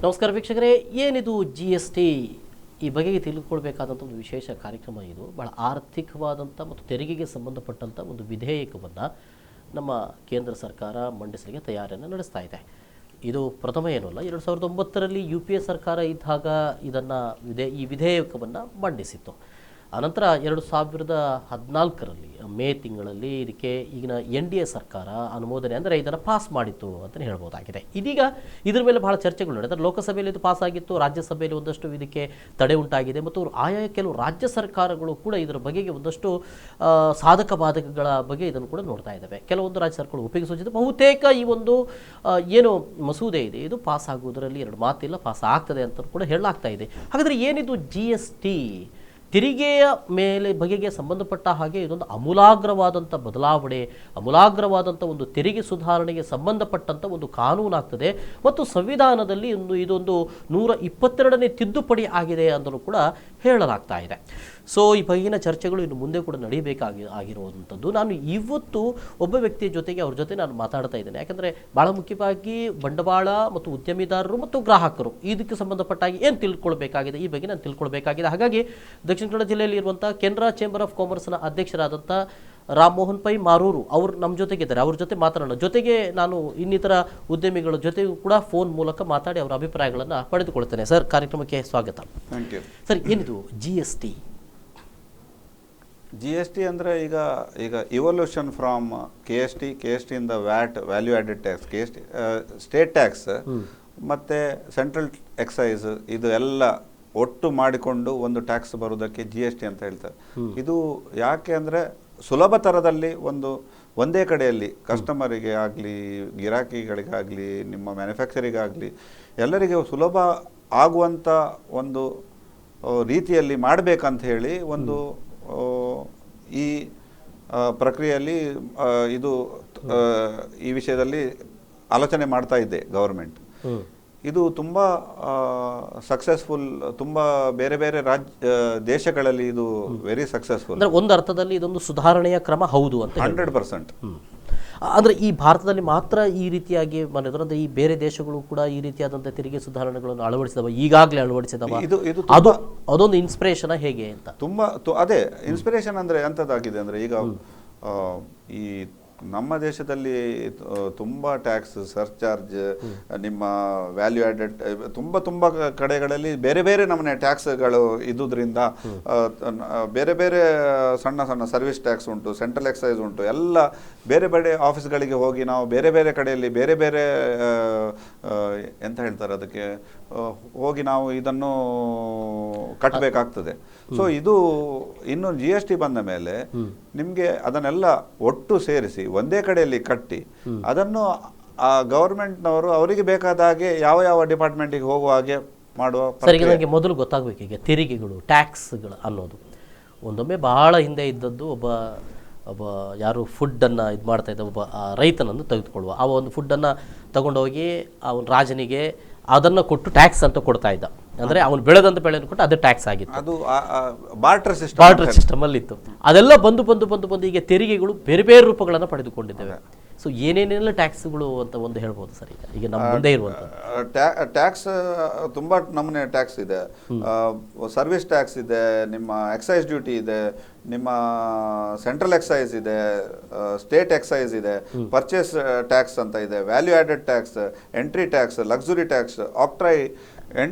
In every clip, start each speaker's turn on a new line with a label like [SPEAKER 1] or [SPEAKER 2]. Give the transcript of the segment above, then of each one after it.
[SPEAKER 1] ನಮಸ್ಕಾರ ವೀಕ್ಷಕರೇ, ಏನಿದು GST ಈ ಬಗೆಗೆ ತಿಳಿದುಕೊಳ್ಬೇಕಾದಂಥ ಒಂದು ವಿಶೇಷ ಕಾರ್ಯಕ್ರಮ. ಇದು ಬಹಳ ಆರ್ಥಿಕವಾದಂಥ ಮತ್ತು ತೆರಿಗೆಗೆ ಸಂಬಂಧಪಟ್ಟಂಥ ಒಂದು ವಿಧೇಯಕವನ್ನು ನಮ್ಮ ಕೇಂದ್ರ ಸರ್ಕಾರ ಮಂಡಿಸಲಿಕ್ಕೆ ತಯಾರಿಯನ್ನು ನಡೆಸ್ತಾ ಇದೆ. ಇದು ಪ್ರಥಮ ಏನೂ ಅಲ್ಲ. 2009ರಲ್ಲಿ UPA ಸರ್ಕಾರ ಇದ್ದಾಗ ಈ ವಿಧೇಯಕವನ್ನು ಮಂಡಿಸಿತ್ತು. ಅನಂತರ 2014ರಲ್ಲಿ ಮೇ ತಿಂಗಳಲ್ಲಿ ಇದಕ್ಕೆ ಈಗಿನ NDA ಸರ್ಕಾರ ಅನುಮೋದನೆ ಅಂದರೆ ಇದನ್ನು ಪಾಸ್ ಮಾಡಿತ್ತು ಅಂತಲೇ ಹೇಳ್ಬೋದಾಗಿದೆ. ಇದೀಗ ಇದರ ಮೇಲೆ ಬಹಳ ಚರ್ಚೆಗಳು ನಡೆದರೆ ಲೋಕಸಭೆಯಲ್ಲಿ ಇದು ಪಾಸ್ ಆಗಿತ್ತು, ರಾಜ್ಯಸಭೆಯಲ್ಲಿ ಒಂದಷ್ಟು ಇದಕ್ಕೆ ತಡೆ ಉಂಟಾಗಿದೆ ಮತ್ತು ಆಯಾ ಕೆಲವು ರಾಜ್ಯ ಸರ್ಕಾರಗಳು ಕೂಡ ಇದರ ಬಗೆಗೆ ಒಂದಷ್ಟು ಸಾಧಕ ಬಾಧಕಗಳ ಬಗ್ಗೆ ಇದನ್ನು ಕೂಡ ನೋಡ್ತಾ ಇದ್ದಾವೆ. ಕೆಲವೊಂದು ರಾಜ್ಯ ಸರ್ಕಾರಗಳು ಒಪ್ಪಿಗೆ ಸೂಚಿಸಿದೆ. ಬಹುತೇಕ ಈ ಒಂದು ಏನು ಮಸೂದೆ ಇದೆ ಇದು ಪಾಸ್ ಆಗುವುದರಲ್ಲಿ ಎರಡು ಮಾತಿಲ್ಲ, ಪಾಸ್ ಆಗ್ತದೆ ಅಂತ ಕೂಡ ಹೇಳಲಾಗ್ತಾ ಇದೆ. ಹಾಗಾದರೆ ಏನಿದು GST? ತೆರಿಗೆಯ ಮೇಲೆ ಬಗೆಗೆ ಸಂಬಂಧಪಟ್ಟ ಹಾಗೆ ಇದೊಂದು ಅಮೂಲಾಗ್ರವಾದಂಥ ಬದಲಾವಣೆ, ಅಮೂಲಾಗ್ರವಾದಂಥ ಒಂದು ತೆರಿಗೆ ಸುಧಾರಣೆಗೆ ಸಂಬಂಧಪಟ್ಟಂಥ ಒಂದು ಕಾನೂನಾಗ್ತದೆ ಮತ್ತು ಸಂವಿಧಾನದಲ್ಲಿ ಇದೊಂದು 122ನೇ ತಿದ್ದುಪಡಿ ಆಗಿದೆ ಅಂತಲೂ ಕೂಡ ಹೇಳಲಾಗ್ತಾ ಇದೆ. ಸೊ ಈ ಬಗೆಗಿನ ಚರ್ಚೆಗಳು ಇನ್ನು ಮುಂದೆ ಕೂಡ ಆಗಿರುವಂಥದ್ದು. ನಾನು ಇವತ್ತು ಒಬ್ಬ ವ್ಯಕ್ತಿಯ ಜೊತೆಗೆ ಅವ್ರ ಜೊತೆ ನಾನು ಮಾತಾಡ್ತಾ ಇದ್ದೇನೆ. ಯಾಕಂದರೆ ಭಾಳ ಮುಖ್ಯವಾಗಿ ಬಂಡವಾಳ ಮತ್ತು ಉದ್ಯಮಿದಾರರು ಮತ್ತು ಗ್ರಾಹಕರು ಇದಕ್ಕೆ ಸಂಬಂಧಪಟ್ಟಾಗಿ ಏನು ತಿಳ್ಕೊಳ್ಬೇಕಾಗಿದೆ ಈ ಬಗ್ಗೆ ನಾನು ತಿಳ್ಕೊಳ್ಬೇಕಾಗಿದೆ. ಹಾಗಾಗಿ ದಕ್ಷಿಣ ಕನ್ನಡ ಜಿಲ್ಲೆಯಲ್ಲಿ ಇರುವಂಥ ಕೆನರಾ ಚೇಂಬರ್ ಆಫ್ ಕಾಮರ್ಸ್ನ ಅಧ್ಯಕ್ಷರಾದಂಥ ರಾಮಮೋಹನ್ ಪೈ ಮಾರೂರು ಅವರು ನಮ್ಮ ಜೊತೆಗಿದ್ದಾರೆ. ಅವ್ರ ಜೊತೆ ಮಾತಾಡೋಣ. ಜೊತೆಗೆ ನಾನು ಇನ್ನಿತರ ಉದ್ಯಮಿಗಳ ಜೊತೆಗೂ ಕೂಡ ಫೋನ್ ಮೂಲಕ ಮಾತಾಡಿ ಅವರ ಅಭಿಪ್ರಾಯಗಳನ್ನು ಪಡೆದುಕೊಳ್ತೇನೆ. ಸರ್, ಕಾರ್ಯಕ್ರಮಕ್ಕೆ ಸ್ವಾಗತ.
[SPEAKER 2] Thank you.
[SPEAKER 1] ಸರ್, ಏನಿದು
[SPEAKER 2] GST ಅಂದರೆ ಈಗ ಇವಲ್ಯೂಷನ್ ಫ್ರಾಮ್ KST ಇಂದ VAT, value added tax, state tax ಮತ್ತು ಸೆಂಟ್ರಲ್ ಎಕ್ಸೈಸ್, ಇದು ಎಲ್ಲ ಒಟ್ಟು ಮಾಡಿಕೊಂಡು ಒಂದು ಟ್ಯಾಕ್ಸ್ ಬರೋದಕ್ಕೆ GST ಅಂತ ಹೇಳ್ತಾರೆ. ಇದು ಯಾಕೆ ಅಂದರೆ ಸುಲಭ ಥರದಲ್ಲಿ ಒಂದೇ ಕಡೆಯಲ್ಲಿ ಕಸ್ಟಮರಿಗೆ ಆಗಲಿ, ಗಿರಾಕಿಗಳಿಗಾಗಲಿ, ನಿಮ್ಮ ಮ್ಯಾನುಫ್ಯಾಕ್ಚರಿಗಾಗಲಿ ಎಲ್ಲರಿಗೆ ಸುಲಭ ಆಗುವಂಥ ಒಂದು ರೀತಿಯಲ್ಲಿ ಮಾಡಬೇಕಂತ ಹೇಳಿ ಈ ಪ್ರಕ್ರಿಯೆಯಲ್ಲಿ ಈ ವಿಷಯದಲ್ಲಿ ಆಲೋಚನೆ ಮಾಡ್ತಾ ಇದೆ ಗವರ್ಮೆಂಟ್. ಇದು ತುಂಬ ಸಕ್ಸಸ್ಫುಲ್. ತುಂಬ ಬೇರೆ ಬೇರೆ ದೇಶಗಳಲ್ಲಿ ಇದು ವೆರಿ ಸಕ್ಸಸ್ಫುಲ್.
[SPEAKER 1] ಒಂದು ಅರ್ಥದಲ್ಲಿ ಇದೊಂದು ಸುಧಾರಣೆಯ ಕ್ರಮ ಹೌದು ಅಂತ
[SPEAKER 2] 100%.
[SPEAKER 1] ಅಂದರೆ ಈ ಭಾರತದಲ್ಲಿ ಮಾತ್ರ ಈ ರೀತಿಯಾಗಿ ಅಂದರೆ ಈ ಬೇರೆ ದೇಶಗಳು ಕೂಡ ಈ ರೀತಿಯಾದಂಥ ತೆರಿಗೆ ಸುಧಾರಣೆಗಳನ್ನು ಅಳವಡಿಸಿದವ, ಈಗಾಗಲೇ ಅಳವಡಿಸಿದವ, ಅದೊಂದು ಇನ್ಸ್ಪಿರೇಷನ್ ಹೇಗೆ ಅಂತ?
[SPEAKER 2] ಅದೇ ಇನ್ಸ್ಪಿರೇಷನ್ ಅಂದರೆ ಎಂಥದ್ದಾಗಿದೆ ಅಂದರೆ ಈಗ ಈ ನಮ್ಮ ದೇಶದಲ್ಲಿ ತುಂಬ ಟ್ಯಾಕ್ಸ್, ಸರ್ಚಾರ್ಜ್, ನಿಮ್ಮ ವ್ಯಾಲ್ಯೂ ಆ್ಯಡೆಡ್ ತುಂಬ ಕಡೆಗಳಲ್ಲಿ ಬೇರೆ ಬೇರೆ ನಮೂನೆ ಟ್ಯಾಕ್ಸ್ಗಳು ಇದ್ದುದರಿಂದ ಬೇರೆ ಬೇರೆ ಸಣ್ಣ ಸರ್ವಿಸ್ ಟ್ಯಾಕ್ಸ್ ಉಂಟು, ಸೆಂಟ್ರಲ್ ಎಕ್ಸೈಸ್ ಉಂಟು, ಎಲ್ಲ ಬೇರೆ ಬೇರೆ ಆಫೀಸ್ಗಳಿಗೆ ಹೋಗಿ ನಾವು ಬೇರೆ ಬೇರೆ ಕಡೆಯಲ್ಲಿ ಬೇರೆ ಬೇರೆ ಎಂತ ಹೇಳ್ತಾರೆ ಅದಕ್ಕೆ ಹೋಗಿ ನಾವು ಇದನ್ನು ಕಟ್ಟಬೇಕಾಗ್ತದೆ. ಸೊ ಇದು ಇನ್ನು GST ಬಂದ ಮೇಲೆ ನಿಮಗೆ ಅದನ್ನೆಲ್ಲ ಒಟ್ಟು ಸೇರಿಸಿ ಒಂದೇ ಕಡೆಯಲ್ಲಿ ಕಟ್ಟಿ ಅದನ್ನು ಗವರ್ಮೆಂಟ್ನವರು ಅವರಿಗೆ ಬೇಕಾದ ಹಾಗೆ ಯಾವ ಡಿಪಾರ್ಟ್ಮೆಂಟಿಗೆ ಹೋಗುವ ಹಾಗೆ ಮಾಡುವ.
[SPEAKER 1] ಸರಿಗೆ ನನಗೆ ಮೊದಲು ಗೊತ್ತಾಗಬೇಕು, ಈಗ ತೆರಿಗೆಗಳು, ಟ್ಯಾಕ್ಸ್ಗಳು ಅನ್ನೋದು ಒಂದೊಮ್ಮೆ ಬಹಳ ಹಿಂದೆ ಇದ್ದದ್ದು. ಒಬ್ಬ ಯಾರು ಫುಡ್ಡನ್ನು ಇದು ಮಾಡ್ತಾ ಇದ್ದ ಒಬ್ಬ ರೈತನನ್ನು ತೆಗೆದುಕೊಳ್ಳುವ, ಆ ಒಂದು ಫುಡ್ಡನ್ನು ತಗೊಂಡೋಗಿ ಅವನ ರಾಜನಿಗೆ ಅದನ್ನು ಕೊಟ್ಟು ಟ್ಯಾಕ್ಸ್ ಅಂತ ಕೊಡ್ತಾ ಇದ್ದ. ಅಂದರೆ ಅವನು ಬೆಳೆದಂಥ ಬೆಳೆಯನ್ನು ಕೊಟ್ಟು ಅದು ಟ್ಯಾಕ್ಸ್ ಆಗಿತ್ತು.
[SPEAKER 2] ಅದು ಬಾರ್ಟರ್
[SPEAKER 1] ಸಿಸ್ಟಮಲ್ಲಿ ಇತ್ತು. ಅದೆಲ್ಲ ಬಂದು ಈಗ ತೆರಿಗೆಗಳು ಬೇರೆ ಬೇರೆ ರೂಪಗಳನ್ನು ಪಡೆದುಕೊಂಡಿದ್ದೇವೆ. ಸೊ ಏನೇನೆಲ್ಲ ಟ್ಯಾಕ್ಸ್ಗಳು ಅಂತ ಒಂದು ಹೇಳ್ಬೋದು ಸರ್? ಈಗ ನಮ್ಮ ಮುಂದೆ ಇರುವಂಥ
[SPEAKER 2] ಟ್ಯಾಕ್ಸ್ ತುಂಬ ನಮೂನೆ ಟ್ಯಾಕ್ಸ್ ಇದೆ. ಸರ್ವಿಸ್ ಟ್ಯಾಕ್ಸ್ ಇದೆ, ನಿಮ್ಮ ಎಕ್ಸೈಸ್ ಡ್ಯೂಟಿ ಇದೆ, ನಿಮ್ಮ ಸೆಂಟ್ರಲ್ ಎಕ್ಸೈಸ್ ಇದೆ, ಸ್ಟೇಟ್ ಎಕ್ಸೈಸ್ ಇದೆ, ಪರ್ಚೇಸ್ ಟ್ಯಾಕ್ಸ್ ಅಂತ ಇದೆ, value added tax, entry tax, luxury tax, octroi,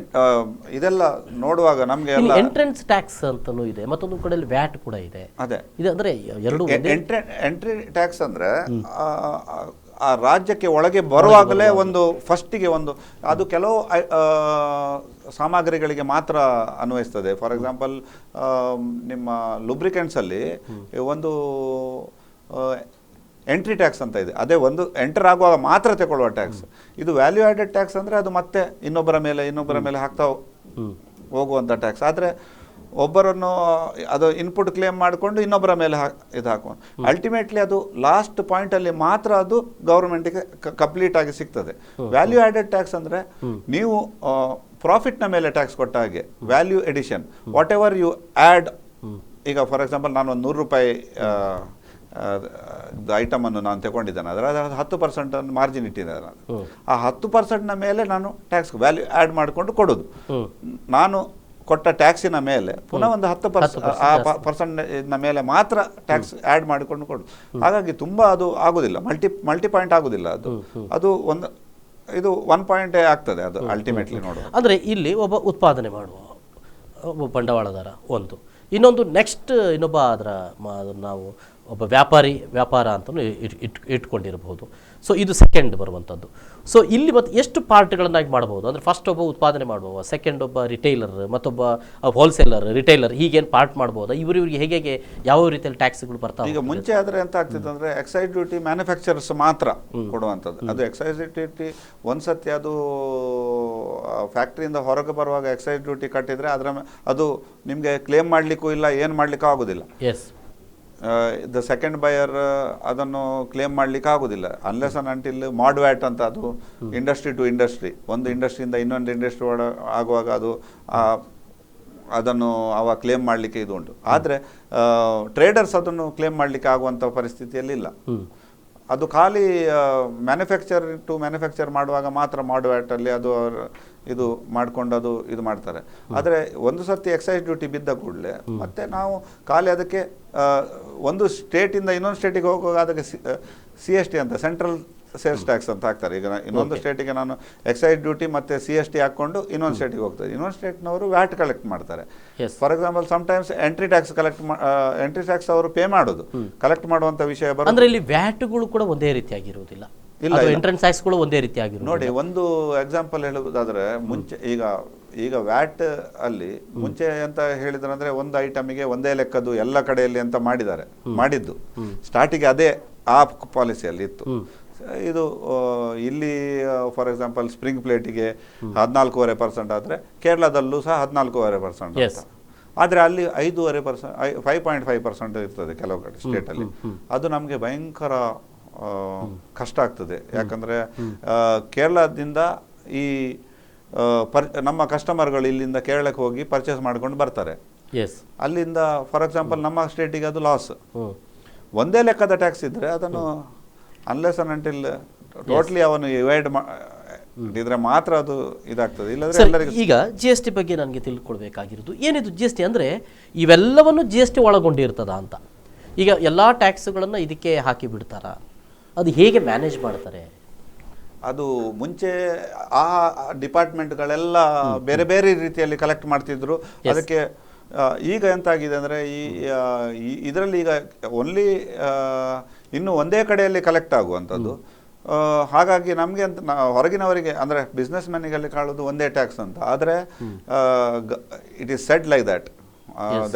[SPEAKER 2] ಇದೆಲ್ಲ ನೋಡುವಾಗ ನಮಗೆ
[SPEAKER 1] ಎಂಟ್ರೆನ್ಸ್ ಟ್ಯಾಕ್ಸ್ ಅಂತನೂ ಇದೆ, ಮತ್ತೊಂದು ಕಡೆಯಲ್ಲಿ ವ್ಯಾಟ್ ಕೂಡ ಇದೆ.
[SPEAKER 2] ಅದೇ
[SPEAKER 1] ಇದು ಅಂದರೆ ಎರಡು
[SPEAKER 2] ಎಂಟ್ರಿ ಟ್ಯಾಕ್ಸ್ ಅಂದರೆ ಆ ರಾಜ್ಯಕ್ಕೆ ಒಳಗೆ ಬರುವಾಗಲೇ ಫಸ್ಟಿಗೆ ಅದು ಕೆಲವು ಸಾಮಗ್ರಿಗಳಿಗೆ ಮಾತ್ರ ಅನ್ವಯಿಸ್ತದೆ. ಫಾರ್ ಎಕ್ಸಾಂಪಲ್ ನಿಮ್ಮ ಲುಬ್ರಿಕೆಂಟ್ಸಲ್ಲಿ ಎಂಟ್ರಿ ಟ್ಯಾಕ್ಸ್ ಅಂತ ಇದೆ, ಅದೇ ಎಂಟರ್ ಆಗುವಾಗ ಮಾತ್ರ ತಗೊಳ್ಳುವ ಟ್ಯಾಕ್ಸ್. ಇದು ವ್ಯಾಲ್ಯೂ ಆ್ಯಡೆಡ್ ಟ್ಯಾಕ್ಸ್ ಅಂದರೆ ಅದು ಮತ್ತೆ ಇನ್ನೊಬ್ಬರ ಮೇಲೆ ಹಾಕ್ತಾ ಹೋಗುವಂಥ ಟ್ಯಾಕ್ಸ್. ಆದರೆ ಒಬ್ಬರನ್ನು ಅದು ಇನ್ಪುಟ್ ಕ್ಲೇಮ್ ಮಾಡಿಕೊಂಡು ಇನ್ನೊಬ್ಬರ ಮೇಲೆ ಇದು ಹಾಕುವ ಅಲ್ಟಿಮೇಟ್ಲಿ ಅದು ಲಾಸ್ಟ್ ಪಾಯಿಂಟಲ್ಲಿ ಮಾತ್ರ ಅದು ಗೌರ್ಮೆಂಟಿಗೆ ಕಂಪ್ಲೀಟ್ ಆಗಿ ಸಿಗ್ತದೆ. ವ್ಯಾಲ್ಯೂ ಆ್ಯಡೆಡ್ ಟ್ಯಾಕ್ಸ್ ಅಂದರೆ ನೀವು ಪ್ರಾಫಿಟ್ನ ಮೇಲೆ ಟ್ಯಾಕ್ಸ್ ಕೊಟ್ಟ ಹಾಗೆ value addition, whatever you add. ಈಗ ಫಾರ್ ಎಕ್ಸಾಂಪಲ್ ನಾನು ಒಂದು 100 ರೂಪಾಯಿ ಐಟಮನ್ನು ನಾನು ತಗೊಂಡಿದ್ದೇನೆ ಅದರ 10% ಮಾರ್ಜಿನ್ ಇಟ್ಟಿದ್ದೇನೆ ನಾನು. ಆ 10%ನ ಮೇಲೆ ನಾನು ಟ್ಯಾಕ್ಸ್ ವ್ಯಾಲ್ಯೂ ಆ್ಯಡ್ ಮಾಡಿಕೊಂಡು ಕೊಡೋದು. ನಾನು ಕೊಟ್ಟ ಟ್ಯಾಕ್ಸಿನ ಮೇಲೆ ಪುನಃ ಒಂದು 10% ಮೇಲೆ ಮಾತ್ರ ಟ್ಯಾಕ್ಸ್ ಆ್ಯಡ್ ಮಾಡಿಕೊಂಡು ಕೊಡೋದು. ಹಾಗಾಗಿ ತುಂಬ ಅದು ಆಗೋದಿಲ್ಲ, ಮಲ್ಟಿ ಪಾಯಿಂಟ್ ಆಗೋದಿಲ್ಲ. ಅದು ಒಂದು ಇದು 1 ಪಾಯಿಂಟೇ ಆಗ್ತದೆ ಅದು ಅಲ್ಟಿಮೇಟ್ಲಿ ನೋಡುವ.
[SPEAKER 1] ಅಂದರೆ ಇಲ್ಲಿ ಒಬ್ಬ ಉತ್ಪಾದನೆ ಮಾಡುವ ಒಬ್ಬ ಬಂಡವಾಳದಾರ ಒಂದು, ಇನ್ನೊಂದು ನೆಕ್ಸ್ಟ್ ಇನ್ನೊಬ್ಬ ನಾವು ಒಬ್ಬ ವ್ಯಾಪಾರ ಅಂತಲೂ ಇಟ್ಕೊಂಡಿರಬಹುದು. ಸೊ ಇದು ಸೆಕೆಂಡ್ ಬರುವಂಥದ್ದು. ಸೊ ಇಲ್ಲಿ ಮತ್ತು ಎಷ್ಟು ಪಾರ್ಟ್ಗಳನ್ನಾಗಿ ಮಾಡ್ಬೋದು ಅಂದರೆ ಫಸ್ಟ್ ಒಬ್ಬ ಉತ್ಪಾದನೆ ಮಾಡುವ, ಸೆಕೆಂಡ್ ಒಬ್ಬ ರಿಟೈಲರ್, ಮತ್ತೊಬ್ಬ ಹೋಲ್ಸೇಲರ್, ರಿಟೈಲರ್, ಹೀಗೇನು ಪಾರ್ಟ್ ಮಾಡ್ಬೋದು? ಇವರಿಗೆ ಹೇಗೆ ಯಾವ ರೀತಿಯಲ್ಲಿ ಟ್ಯಾಕ್ಸ್ಗಳು ಬರ್ತಾವೆ?
[SPEAKER 2] ಈಗ ಮುಂಚೆ ಆದರೆ ಎಂತ ಆಗ್ತಿತ್ತು ಅಂದರೆ ಎಕ್ಸೈಸ್ ಡ್ಯೂಟಿ ಮ್ಯಾನುಫ್ಯಾಕ್ಚರರ್ಸ್ ಮಾತ್ರ ಕೊಡುವಂಥದ್ದು. ಅದು ಎಕ್ಸೈಸ್ ಡ್ಯೂಟಿ ಒಂದ್ಸತಿ ಅದು ಫ್ಯಾಕ್ಟ್ರಿಯಿಂದ ಹೊರಗೆ ಬರುವಾಗ ಎಕ್ಸೈಸ್ ಡ್ಯೂಟಿ ಕಟ್ಟಿದರೆ ಅದು ನಿಮಗೆ ಕ್ಲೇಮ್ ಮಾಡಲಿಕ್ಕೂ ಇಲ್ಲ, ಏನು ಮಾಡಲಿಕ್ಕೂ ಆಗೋದಿಲ್ಲ. ದ ಸೆಕೆಂಡ್ ಬಯರ್ ಅದನ್ನು ಕ್ಲೇಮ್ ಮಾಡಲಿಕ್ಕೆ ಆಗೋದಿಲ್ಲ ಅನ್ಲೆಸ್ ಅಂಡ್ ಅಂಟಿಲ್ ಮಾಡ್ ವ್ಯಾಟ್ ಅಂತ, ಅದು ಇಂಡಸ್ಟ್ರಿ ಟು ಇಂಡಸ್ಟ್ರಿ, ಒಂದು ಇಂಡಸ್ಟ್ರಿಯಿಂದ ಇನ್ನೊಂದು ಇಂಡಸ್ಟ್ರಿ ಆಗುವಾಗ ಅದನ್ನು ಕ್ಲೇಮ್ ಮಾಡಲಿಕ್ಕೆ ಇದು ಉಂಟು. ಆದರೆ ಟ್ರೇಡರ್ಸ್ ಅದನ್ನು ಕ್ಲೇಮ್ ಮಾಡಲಿಕ್ಕೆ ಆಗುವಂಥ ಪರಿಸ್ಥಿತಿಯಲ್ಲಿಲ್ಲ. ಅದು ಖಾಲಿ ಮ್ಯಾನುಫ್ಯಾಕ್ಚರ್ ಮಾಡುವಾಗ ಮಾತ್ರ ಮಾಡ್ ವ್ಯಾಟಲ್ಲಿ ಅದು ಇದು ಮಾಡಿಕೊಂಡು ಅದು ಇದು ಮಾಡ್ತಾರೆ. ಆದರೆ ಒಂದು ಸರ್ತಿ ಎಕ್ಸೈಸ್ ಡ್ಯೂಟಿ ಬಿದ್ದ ಕೂಡಲೇ ಮತ್ತೆ ನಾವು ಖಾಲಿ ಅದಕ್ಕೆ ಒಂದು ಸ್ಟೇಟಿಂದ ಇನ್ನೊಂದು ಸ್ಟೇಟಿಗೆ ಹೋಗುವಾಗ ಅದಕ್ಕೆ CST ಅಂತ, ಸೆಂಟ್ರಲ್ ಸೇಲ್ಸ್ ಟ್ಯಾಕ್ಸ್ ಅಂತ ಹಾಕ್ತಾರೆ. ಈಗ ಇನ್ನೊಂದು ಸ್ಟೇಟಿಗೆ ನಾನು ಎಕ್ಸೈಸ್ ಡ್ಯೂಟಿ ಮತ್ತು CST ಹಾಕ್ಕೊಂಡು ಇನ್ನೊಂದು ಸ್ಟೇಟಿಗೆ ಹೋಗ್ತಾರೆ. ಇನ್ನೊಂದು ಸ್ಟೇಟ್ನವರು ವ್ಯಾಟ್ ಕಲೆಕ್ಟ್ ಮಾಡ್ತಾರೆ. For example sometimes entry tax ಅವರು ಪೇ ಮಾಡೋದು, ಕಲೆಕ್ಟ್ ಮಾಡುವಂಥ ವಿಷಯ ಬರುತ್ತೆ.
[SPEAKER 1] ಅಂದರೆ ಇಲ್ಲಿ ವ್ಯಾಟ್ಗಳು ಕೂಡ ಒಂದೇ ರೀತಿಯಾಗಿರುವುದಿಲ್ಲ, ಇಲ್ಲ ಎಂಟ್ರೆನ್ಸ್ ಟ್ಯಾಕ್ಸ್ಗಳು ಒಂದೇ ರೀತಿಯಾಗಿರೋದು.
[SPEAKER 2] ನೋಡಿ, ಒಂದು ಎಕ್ಸಾಂಪಲ್ ಹೇಳುವುದಾದ್ರೆ ಮುಂಚೆ ಈಗ ವ್ಯಾಟ್ ಅಲ್ಲಿ ಮುಂಚೆ ಅಂತ ಹೇಳಿದ್ರೆ ಅಂದ್ರೆ ಒಂದು ಐಟಮಿಗೆ ಒಂದೇ ಲೆಕ್ಕದ್ದು ಎಲ್ಲ ಕಡೆಯಲ್ಲಿ ಅಂತ ಮಾಡಿದ್ದು ಸ್ಟಾರ್ಟಿಗೆ ಅದೇ ಆ ಪಾಲಿಸಿಯಲ್ಲಿ ಇತ್ತು. ಇದು ಇಲ್ಲಿ ಫಾರ್ ಎಕ್ಸಾಂಪಲ್ ಸ್ಪ್ರಿಂಗ್ ಪ್ಲೇಟಿಗೆ 14.5% ಆದರೆ ಕೇರಳದಲ್ಲೂ ಸಹ 14.5% ಅಂತ. ಆದರೆ ಅಲ್ಲಿ 5.5%, 5.5% ಇರ್ತದೆ ಕೆಲವು ಕಡೆ ಸ್ಟೇಟಲ್ಲಿ. ಅದು ನಮಗೆ ಭಯಂಕರ ಕಷ್ಟ ಆಗ್ತದೆ. ಯಾಕಂದರೆ ಕೇರಳದಿಂದ ಈ ನಮ್ಮ ಕಸ್ಟಮರ್ಗಳು ಇಲ್ಲಿಂದ ಕೇರಳಕ್ಕೆ ಹೋಗಿ ಪರ್ಚೇಸ್ ಮಾಡ್ಕೊಂಡು ಬರ್ತಾರೆ. ಅಲ್ಲಿಂದ ಫಾರ್ ಎಕ್ಸಾಂಪಲ್ ನಮ್ಮ ಸ್ಟೇಟಿಗೆ ಅದು ಲಾಸ್. ಒಂದೇ ಲೆಕ್ಕದ ಟ್ಯಾಕ್ಸ್ ಇದ್ದರೆ ಅದನ್ನು ಅನ್ಲೆಸ್ ಅಂಡ್ ಅಂಟಿಲ್ ಟೋಟ್ಲಿ ಅವನು ಅವಾಯ್ಡ್ ಮಾಡಿದ್ರೆ ಮಾತ್ರ ಅದು ಇದಾಗ್ತದೆ. ಇಲ್ಲದ್ರೆ ಎಲ್ಲರಿಗೂ.
[SPEAKER 1] ಈಗ GST ಬಗ್ಗೆ ನನಗೆ ತಿಳ್ಕೊಳ್ಬೇಕಾಗಿರೋದು ಏನಿದು GST ಅಂದರೆ ಇವೆಲ್ಲವನ್ನು GST ಒಳಗೊಂಡಿರ್ತದ ಅಂತ. ಈಗ ಎಲ್ಲ ಟ್ಯಾಕ್ಸ್ಗಳನ್ನು ಇದಕ್ಕೆ ಹಾಕಿ ಬಿಡ್ತಾರ, ಅದು ಹೇಗೆ ಮ್ಯಾನೇಜ್ ಮಾಡ್ತಾರೆ?
[SPEAKER 2] ಅದು ಮುಂಚೆ ಆ ಡಿಪಾರ್ಟ್ಮೆಂಟ್ಗಳೆಲ್ಲ ಬೇರೆ ಬೇರೆ ರೀತಿಯಲ್ಲಿ ಕಲೆಕ್ಟ್ ಮಾಡ್ತಿದ್ರು. ಅದಕ್ಕೆ ಈಗ ಎಂತಾಗಿದೆ ಅಂದರೆ ಇದರಲ್ಲಿ ಈಗ ಓನ್ಲಿ ಇನ್ನು ಒಂದೇ ಕಡೆಯಲ್ಲಿ ಕಲೆಕ್ಟ್ ಆಗುವಂಥದ್ದು. ಹಾಗಾಗಿ ನಮಗೆ ಅಂತ ಹೊರಗಿನವರಿಗೆ ಅಂದರೆ ಬಿಸ್ನೆಸ್ ಮ್ಯಾನಿಗಲ್ಲಿ ಕಾಣೋದು ಒಂದೇ ಟ್ಯಾಕ್ಸ್ ಅಂತ. ಆದರೆ it is said like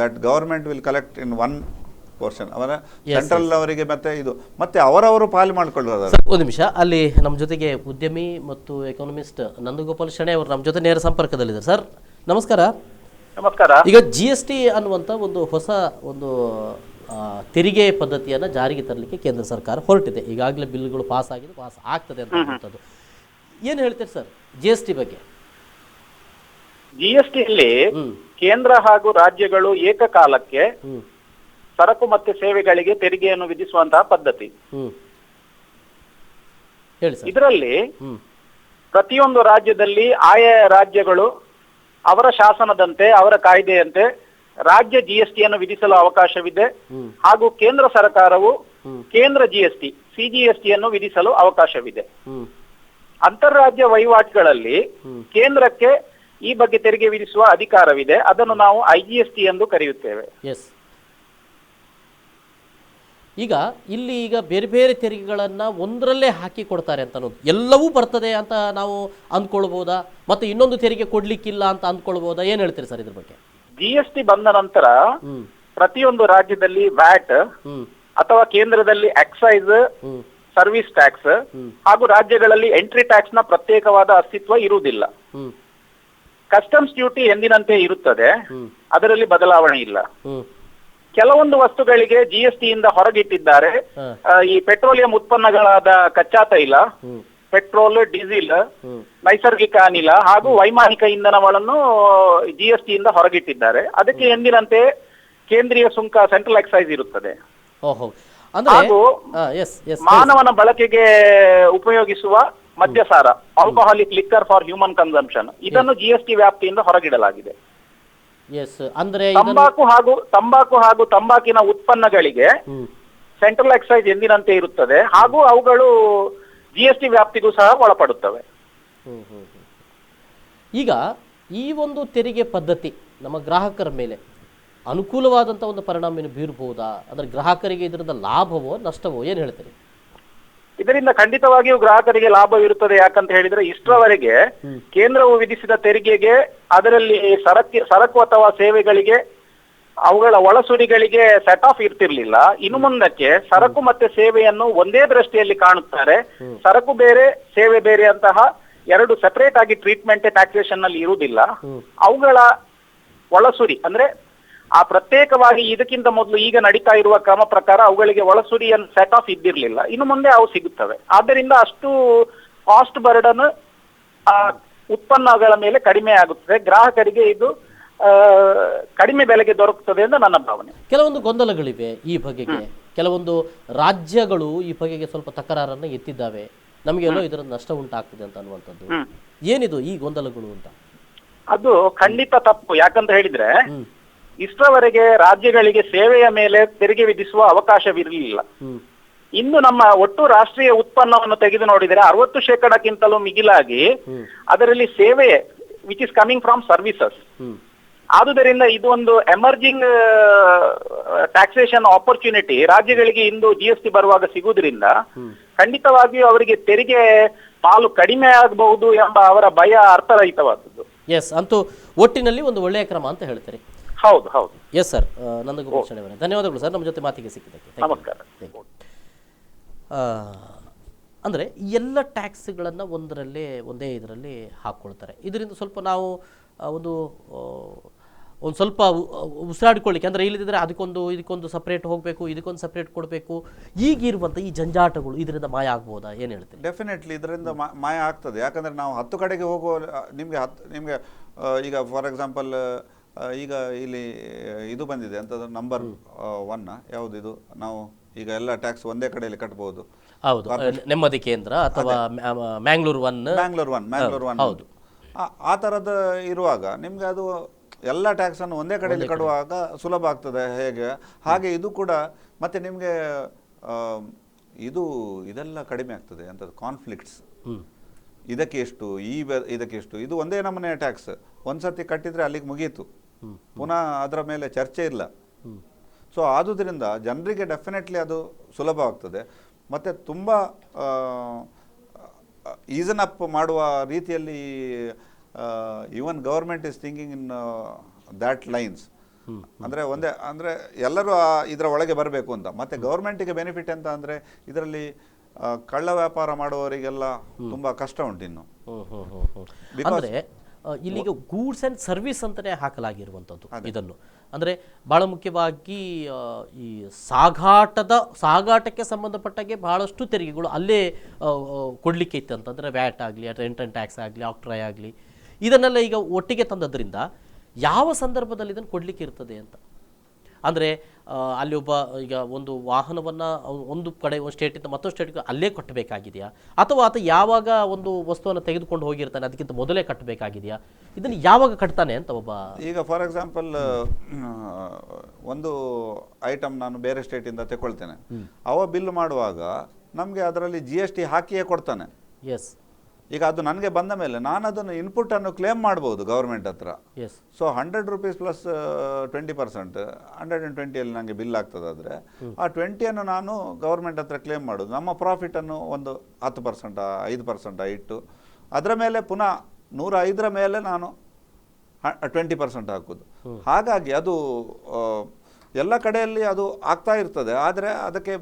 [SPEAKER 2] that government will collect in one portion. ಅವರ ಸೆಂಟ್ರಲ್ ಅವರಿಗೆ ಮತ್ತೆ ಅವರವರು ಪಾಲು ಮಾಡಿಕೊಳ್ಳೋದು.
[SPEAKER 1] ಒಂದು ನಿಮಿಷ, ಅಲ್ಲಿ ನಮ್ಮ ಜೊತೆಗೆ ಉದ್ಯಮಿ ಮತ್ತು ಎಕಾನಮಿಸ್ಟ್ ನಂದಗೋಪಾಲ್ ಶೆಣೆ ಅವರು ನಮ್ಮ ಜೊತೆ ನೇರ ಸಂಪರ್ಕದಲ್ಲಿದ್ದಾರೆ. ಸರ್ ನಮಸ್ಕಾರ.
[SPEAKER 3] ನಮಸ್ಕಾರ.
[SPEAKER 1] ಈಗ GST ಅನ್ನುವಂಥ ಒಂದು ಹೊಸ ತೆರಿಗೆ ಪದ್ಧತಿಯನ್ನು ಜಾರಿಗೆ ತರಲಿಕ್ಕೆ ಕೇಂದ್ರ ಸರ್ಕಾರ ಹೊರಟಿದೆ. ಈಗಾಗಲೇ ಬಿಲ್ಗಳು ಪಾಸ್ ಆಗ್ತದೆ ಅಂತ ಏನು ಹೇಳ್ತೀರಿ ಸರ್ GST ಬಗ್ಗೆ?
[SPEAKER 3] GSTಯಲ್ಲಿ ಕೇಂದ್ರ ಹಾಗೂ ರಾಜ್ಯಗಳು ಏಕಕಾಲಕ್ಕೆ ಸರಕು ಮತ್ತು ಸೇವೆಗಳಿಗೆ ತೆರಿಗೆಯನ್ನು ವಿಧಿಸುವಂತಹ ಪದ್ಧತಿ. ಇದರಲ್ಲಿ ಪ್ರತಿಯೊಂದು ರಾಜ್ಯದಲ್ಲಿ ಆಯಾ ರಾಜ್ಯಗಳು ಅವರ ಶಾಸನದಂತೆ, ಅವರ ಕಾಯ್ದೆಯಂತೆ ರಾಜ್ಯ GSTಯನ್ನು ವಿಧಿಸಲು ಅವಕಾಶವಿದೆ. ಹಾಗೂ ಕೇಂದ್ರ ಸರ್ಕಾರವು ಕೇಂದ್ರ GST CGSTಯನ್ನು ವಿಧಿಸಲು ಅವಕಾಶವಿದೆ. ಅಂತಾರಾಜ್ಯ ವಹಿವಾಟುಗಳಲ್ಲಿ ಕೇಂದ್ರಕ್ಕೆ ಈ ಬಗ್ಗೆ ತೆರಿಗೆ ವಿಧಿಸುವ ಅಧಿಕಾರವಿದೆ. ಅದನ್ನು ನಾವು IGST ಎಂದು ಕರೆಯುತ್ತೇವೆ.
[SPEAKER 1] ಈಗ ಇಲ್ಲಿ ಬೇರೆ ಬೇರೆ ತೆರಿಗೆಗಳನ್ನು ಒಂದರಲ್ಲೇ ಹಾಕಿ ಕೊಡ್ತಾರೆ ಅಂತ ಅನ್ನೋದು, ಎಲ್ಲವೂ ಬರ್ತದೆ ಅಂತ ನಾವು ಅಂದ್ಕೊಳ್ಬೋದಾ? ಮತ್ತೆ ಇನ್ನೊಂದು ತೆರಿಗೆ ಕೊಡ್ಲಿಕ್ಕಿಲ್ಲ ಅಂತ ಅಂದ್ಕೊಳ್ಬೋದಾ? ಏನ್ ಹೇಳ್ತೀರಿ ಸರ್ ಇದ್ರ ಬಗ್ಗೆ?
[SPEAKER 3] GST ಬಂದ ನಂತರ ಪ್ರತಿಯೊಂದು ರಾಜ್ಯದಲ್ಲಿ ವ್ಯಾಟ್ ಅಥವಾ ಕೇಂದ್ರದಲ್ಲಿ ಎಕ್ಸೈಸ್, ಸರ್ವಿಸ್ ಟ್ಯಾಕ್ಸ್ ಹಾಗೂ ರಾಜ್ಯಗಳಲ್ಲಿ ಎಂಟ್ರಿ ಟ್ಯಾಕ್ಸ್ ನ ಪ್ರತ್ಯೇಕವಾದ ಅಸ್ತಿತ್ವ ಇರುವುದಿಲ್ಲ. ಕಸ್ಟಮ್ಸ್ ಡ್ಯೂಟಿ ಎಂದಿನಂತೆ ಇರುತ್ತದೆ, ಅದರಲ್ಲಿ ಬದಲಾವಣೆ ಇಲ್ಲ. ಕೆಲವೊಂದು ವಸ್ತುಗಳಿಗೆ GST ಇಂದ ಹೊರಗಿಟ್ಟಿದ್ದಾರೆ. ಈ ಪೆಟ್ರೋಲಿಯಂ ಉತ್ಪನ್ನಗಳಾದ ಕಚ್ಚಾ ತೈಲ, ಪೆಟ್ರೋಲ್, ಡೀಸೆಲ್, ನೈಸರ್ಗಿಕ ಅನಿಲ ಹಾಗೂ ವೈಮಾನಿಕ ಇಂಧನಗಳನ್ನು GST ಇಂದ ಹೊರಗಿಟ್ಟಿದ್ದಾರೆ. ಅದಕ್ಕೆ ಎಂದಿನಂತೆ ಕೇಂದ್ರೀಯ ಸುಂಕ ಸೆಂಟ್ರಲ್ ಎಕ್ಸೈಸ್ ಇರುತ್ತದೆ.
[SPEAKER 1] ಓಹೋ, ಅಂದ್ರೆ
[SPEAKER 3] ಹಾಗೂ ಮಾನವನ ಬಳಕೆಗೆ ಉಪಯೋಗಿಸುವ ಮದ್ಯಸಾರ, alcoholic liquor for human consumption, ಇದನ್ನು GST ವ್ಯಾಪ್ತಿಯಿಂದ ಹೊರಗಿಡಲಾಗಿದೆ.
[SPEAKER 1] ಅಂದ್ರೆ
[SPEAKER 3] ತಂಬಾಕು ಹಾಗೂ ತಂಬಾಕಿನ ಉತ್ಪನ್ನಗಳಿಗೆ ಸೆಂಟ್ರಲ್ ಎಕ್ಸೈಸ್ ಎಂದಿನಂತೆ ಇರುತ್ತದೆ, ಹಾಗೂ ಅವುಗಳು GST ವ್ಯಾಪ್ತಿಗೂ ಸಹ ಒಳಪಡುತ್ತವೆ.
[SPEAKER 1] ಈಗ ಈ ಒಂದು ತೆರಿಗೆ ಪದ್ಧತಿ ನಮ್ಮ ಗ್ರಾಹಕರ ಮೇಲೆ ಅನುಕೂಲವಾದಂಥ ಒಂದು ಪರಿಣಾಮ ಬೀರಬಹುದಾ? ಅಂದ್ರೆ ಗ್ರಾಹಕರಿಗೆ ಇದರಿಂದ ಲಾಭವೋ ನಷ್ಟವೋ ಏನು ಹೇಳ್ತೀರಿ?
[SPEAKER 3] ಇದರಿಂದ ಖಂಡಿತವಾಗಿಯೂ ಗ್ರಾಹಕರಿಗೆ ಲಾಭವಿರುತ್ತದೆ. ಯಾಕಂತ ಹೇಳಿದ್ರೆ ಇಷ್ಟರವರೆಗೆ ಕೇಂದ್ರವು ವಿಧಿಸಿದ ತೆರಿಗೆಗೆ ಅದರಲ್ಲಿ ಸರಕು ಅಥವಾ ಸೇವೆಗಳಿಗೆ ಅವುಗಳ ಒಳಸುರಿಗಳಿಗೆ ಸೆಟ್ ಆಫ್ ಇರ್ತಿರ್ಲಿಲ್ಲ. ಇನ್ನು ಮುಂದಕ್ಕೆ ಸರಕು ಮತ್ತೆ ಸೇವೆಯನ್ನು ಒಂದೇ ದೃಷ್ಟಿಯಲ್ಲಿ ಕಾಣುತ್ತಾರೆ. ಸರಕು ಬೇರೆ ಸೇವೆ ಬೇರೆ ಅಂತಹ ಎರಡು ಸೆಪರೇಟ್ ಆಗಿ ಟ್ರೀಟ್ಮೆಂಟ್ ಟ್ಯಾಕ್ಸೇಷನ್ ನಲ್ಲಿ ಇರುವುದಿಲ್ಲ. ಅವುಗಳ ಒಳಸುರಿ ಅಂದ್ರೆ ಆ ಪ್ರತ್ಯೇಕವಾಗಿ ಇದಕ್ಕಿಂತ ಮೊದಲು ಈಗ ನಡೀತಾ ಇರುವ ಕ್ರಮ ಪ್ರಕಾರ ಅವುಗಳಿಗೆ ಒಳಸುರಿಯನ್ನು ಸೆಟ್ ಆಫ್ ಇದ್ದಿರ್ಲಿಲ್ಲ. ಇನ್ನು ಮುಂದೆ ಅವು ಸಿಗುತ್ತವೆ. ಆದ್ದರಿಂದ ಅಷ್ಟು ಕಾಸ್ಟ್ ಬರ್ಡನ್ ಉತ್ಪನ್ನಗಳ ಮೇಲೆ ಕಡಿಮೆ ಆಗುತ್ತದೆ. ಗ್ರಾಹಕರಿಗೆ ಇದು ಕಡಿಮೆ ಬೆಲೆಗೆ ದೊರಕುತ್ತದೆ ಎಂದು ನನ್ನ ಭಾವನೆ.
[SPEAKER 1] ಕೆಲವೊಂದು ಗೊಂದಲಗಳಿವೆ ಈ ಬಗೆಗೆ. ಕೆಲವೊಂದು ರಾಜ್ಯಗಳು ಈ ಬಗೆಗೆ ಸ್ವಲ್ಪ ತಕರಾರನ್ನ ಎತ್ತಿದ್ದಾವೆ. ನಮಗೆಲ್ಲೋ ಇದರ ನಷ್ಟ ಉಂಟಾಗ್ತದೆ ಅಂತ ಅನ್ನುವಂಥದ್ದು. ಏನಿದು ಈ ಗೊಂದಲಗಳು ಅಂತ?
[SPEAKER 3] ಅದು ಖಂಡಿತ ತಪ್ಪು. ಯಾಕಂತ ಹೇಳಿದ್ರೆ ಇಷ್ಟರವರೆಗೆ ರಾಜ್ಯಗಳಿಗೆ ಸೇವೆಯ ಮೇಲೆ ತೆರಿಗೆ ವಿಧಿಸುವ ಅವಕಾಶವಿರಲಿಲ್ಲ. ಇನ್ನು ನಮ್ಮ ಒಟ್ಟು ರಾಷ್ಟ್ರೀಯ ಉತ್ಪನ್ನವನ್ನು ತೆಗೆದು ನೋಡಿದರೆ 60% ಮಿಗಿಲಾಗಿ ಅದರಲ್ಲಿ ಸೇವೆ which is coming from services. ಆದುದರಿಂದ ಇದು ಒಂದು ಎಮರ್ಜಿಂಗ್ ಟ್ಯಾಕ್ಸೇಷನ್ ಆಪರ್ಚುನಿಟಿ ರಾಜ್ಯಗಳಿಗೆ ಇಂದು GST ಬರುವಾಗ ಸಿಗುವುದರಿಂದ ಖಂಡಿತವಾಗಿಯೂ ಅವರಿಗೆ ತೆರಿಗೆ ಪಾಲು ಕಡಿಮೆ ಆಗಬಹುದು ಎಂಬ ಅವರ ಭಯ ಅರ್ಥರಹಿತವಾದದ್ದು.
[SPEAKER 1] ಅಂತೂ ಒಟ್ಟಿನಲ್ಲಿ ಒಂದು ಒಳ್ಳೆಯ ಕ್ರಮ ಅಂತ ಹೇಳ್ತಾರೆ.
[SPEAKER 3] ಹೌದು ಹೌದು.
[SPEAKER 1] ಎಸ್ ಸರ್, ನಂದಗೋಪಾಲ್ ಅವರೇ ಧನ್ಯವಾದಗಳು ಸರ್ ನಮ್ಮ ಜೊತೆ ಮಾತಿಗೆ ಸಿಕ್ಕಿದ್ದಕ್ಕೆ.
[SPEAKER 3] ನಮಸ್ಕಾರ.
[SPEAKER 1] ಅಂದರೆ ಎಲ್ಲ ಟ್ಯಾಕ್ಸ್ಗಳನ್ನು ಒಂದೇ ಇದರಲ್ಲಿ ಹಾಕ್ಕೊಳ್ತಾರೆ. ಇದರಿಂದ ಸ್ವಲ್ಪ ನಾವು ಒಂದು ಸ್ವಲ್ಪ ಉಸಿರಾಡಿಕೊಳ್ಳಿಕ್ಕೆ, ಅಂದರೆ ಇಲ್ಲದಿದ್ದರೆ ಇದಕ್ಕೊಂದು ಸಪ್ರೇಟ್ ಹೋಗಬೇಕು, ಇದಕ್ಕೊಂದು ಸಪ್ರೇಟ್ ಕೊಡಬೇಕು, ಈಗಿರುವಂಥ ಈ ಜಂಜಾಟಗಳು ಇದರಿಂದ ಮಾಯ ಆಗ್ಬೋದಾ? ಏನು ಹೇಳ್ತೀವಿ?
[SPEAKER 2] ಡೆಫಿನೆಟ್ಲಿ ಇದರಿಂದ ಮಾಯ ಆಗ್ತದೆ. ಯಾಕಂದರೆ ನಾವು 10 ಕಡೆಗೆ ಹೋಗುವ ನಿಮಗೆ ಈಗ ಫಾರ್ ಎಕ್ಸಾಂಪಲ್ ಈಗ ಇಲ್ಲಿ ಇದು ಬಂದಿದೆ ಅಂತದ್ದು ನಂಬರ್ 1 ಯಾವುದಿದು, ನಾವು ಈಗ ಎಲ್ಲ ಟ್ಯಾಕ್ಸ್ ಒಂದೇ ಕಡೆಯಲ್ಲಿ ಕಟ್ಬೋದು.
[SPEAKER 1] ಹೌದು, ನೆಮ್ಮದಿ ಕೇಂದ್ರ ಅಥವಾ ಮ್ಯಾಂಗ್ಳೂರ್ ಒನ್.
[SPEAKER 2] ಹೌದು, ಆ ಥರದ್ದು ಇರುವಾಗ ನಿಮಗೆ ಅದು ಎಲ್ಲ ಟ್ಯಾಕ್ಸನ್ನು ಒಂದೇ ಕಡೆಯಲ್ಲಿ ಕಟ್ಟುವಾಗ ಸುಲಭ ಆಗ್ತದೆ. ಹಾಗೆ ಇದು ಕೂಡ ಮತ್ತೆ ನಿಮಗೆ ಇದೆಲ್ಲ ಕಡಿಮೆ ಆಗ್ತದೆ. ಅಂಥದ್ದು ಕಾನ್ಫ್ಲಿಕ್ಟ್ಸ್, ಇದಕ್ಕೆ ಎಷ್ಟು, ಇದಕ್ಕೆ ಎಷ್ಟು, ಇದು ಒಂದೇ ನಮೂನೆ ಟ್ಯಾಕ್ಸ್ ಒಂದ್ಸತಿ ಕಟ್ಟಿದ್ರೆ ಅಲ್ಲಿಗೆ ಮುಗೀತು, ಪುನಃ ಅದರ ಮೇಲೆ ಚರ್ಚೆ ಇಲ್ಲ. ಸೊ ಆದುದರಿಂದ ಜನರಿಗೆ ಡೆಫಿನೆಟ್ಲಿ ಅದು ಸುಲಭವಾಗ್ತದೆ. ಮತ್ತು ತುಂಬ ಈಸನ್ ಅಪ್ ಮಾಡುವ ರೀತಿಯಲ್ಲಿ even government is thinking in that lines. ಅಂದರೆ ಎಲ್ಲರೂ ಇದರ ಒಳಗೆ ಬರಬೇಕು ಅಂತ. ಮತ್ತು ಗೌರ್ಮೆಂಟಿಗೆ ಬೆನಿಫಿಟ್ ಅಂತ ಅಂದರೆ ಇದರಲ್ಲಿ ಕಳ್ಳ ವ್ಯಾಪಾರ ಮಾಡುವವರಿಗೆಲ್ಲ ತುಂಬ ಕಷ್ಟ ಉಂಟು ಇನ್ನು.
[SPEAKER 1] ಅಂದರೆ ಇಲ್ಲಿಗೆ ಗೂಡ್ಸ್ ಆ್ಯಂಡ್ ಸರ್ವಿಸ್ ಅಂತಲೇ ಹಾಕಲಾಗಿರುವಂಥದ್ದು ಇದನ್ನು. ಅಂದರೆ ಭಾಳ ಮುಖ್ಯವಾಗಿ ಈ ಸಾಗಾಟಕ್ಕೆ ಸಂಬಂಧಪಟ್ಟಾಗೆ ಬಹಳಷ್ಟು ತೆರಿಗೆಗಳು ಅಲ್ಲೇ ಕೊಡಲಿಕ್ಕೆ ಇತ್ತು ಅಂತಂದರೆ ವ್ಯಾಟ್ ಆಗಲಿ, ರೆಂಟ್ ಆ್ಯಂಡ್ ಟ್ಯಾಕ್ಸ್ ಆಗಲಿ, ಆಕ್ಟ್ರಾಯ್ ಆಗಲಿ, ಇದನ್ನೆಲ್ಲ ಈಗ ಒಟ್ಟಿಗೆ ತಂದದ್ರಿಂದ ಯಾವ ಸಂದರ್ಭದಲ್ಲಿ ಇದನ್ನು ಕೊಡಲಿಕ್ಕೆ ಇರ್ತದೆ ಅಂತ. ಅಂದರೆ ಅಲ್ಲಿ ಈಗ ಒಂದು ವಾಹನವನ್ನು ಒಂದು ಕಡೆ ಒಂದು ಸ್ಟೇಟಿಂದ ಮತ್ತೊಂದು ಸ್ಟೇಟ್ಗೆ ಅಲ್ಲೇ ಕಟ್ಟಬೇಕಾಗಿದೆಯಾ, ಅಥವಾ ಆತ ಯಾವಾಗ ಒಂದು ವಸ್ತುವನ್ನು ತೆಗೆದುಕೊಂಡು ಹೋಗಿರ್ತಾನೆ ಅದಕ್ಕಿಂತ ಮೊದಲೇ ಕಟ್ಟಬೇಕಾಗಿದೆಯಾ, ಇದನ್ನು ಯಾವಾಗ ಕಟ್ತಾನೆ ಅಂತ ಒಬ್ಬ.
[SPEAKER 2] ಈಗ ಫಾರ್ ಎಕ್ಸಾಂಪಲ್ ಒಂದು ಐಟಮ್ ನಾನು ಬೇರೆ ಸ್ಟೇಟಿಂದ ತಗೊಳ್ತೇನೆ, ಅವ ಬಿಲ್ ಮಾಡುವಾಗ ನಮಗೆ ಅದರಲ್ಲಿ GST ಹಾಕಿಯೇ ಕೊಡ್ತಾನೆ.
[SPEAKER 1] ಎಸ್.
[SPEAKER 2] ಈಗ ಅದು ನನಗೆ ಬಂದ ಮೇಲೆ ನಾನು ಅದನ್ನು ಇನ್ಪುಟನ್ನು ಕ್ಲೇಮ್ ಮಾಡ್ಬೋದು ಗೌರ್ಮೆಂಟ್ ಹತ್ರ. ಸೊ 100 ರೂಪೀಸ್ ಪ್ಲಸ್ 20%, 120 ನನಗೆ ಬಿಲ್ ಆಗ್ತದಾದರೆ ಆ 20 ನಾನು ಗೌರ್ಮೆಂಟ್ ಹತ್ರ ಕ್ಲೇಮ್ ಮಾಡೋದು. ನಮ್ಮ ಪ್ರಾಫಿಟನ್ನು ಒಂದು 10%, 5% ಇಟ್ಟು ಅದರ ಮೇಲೆ ಪುನಃ 105 ಮೇಲೆ ನಾನು 20% ಹಾಕೋದು. ಹಾಗಾಗಿ ಅದು ಎಲ್ಲ ಕಡೆಯಲ್ಲಿ ಅದು ಆಗ್ತಾ ಇರ್ತದೆ. ಆದರೆ ಅದಕ್ಕೆ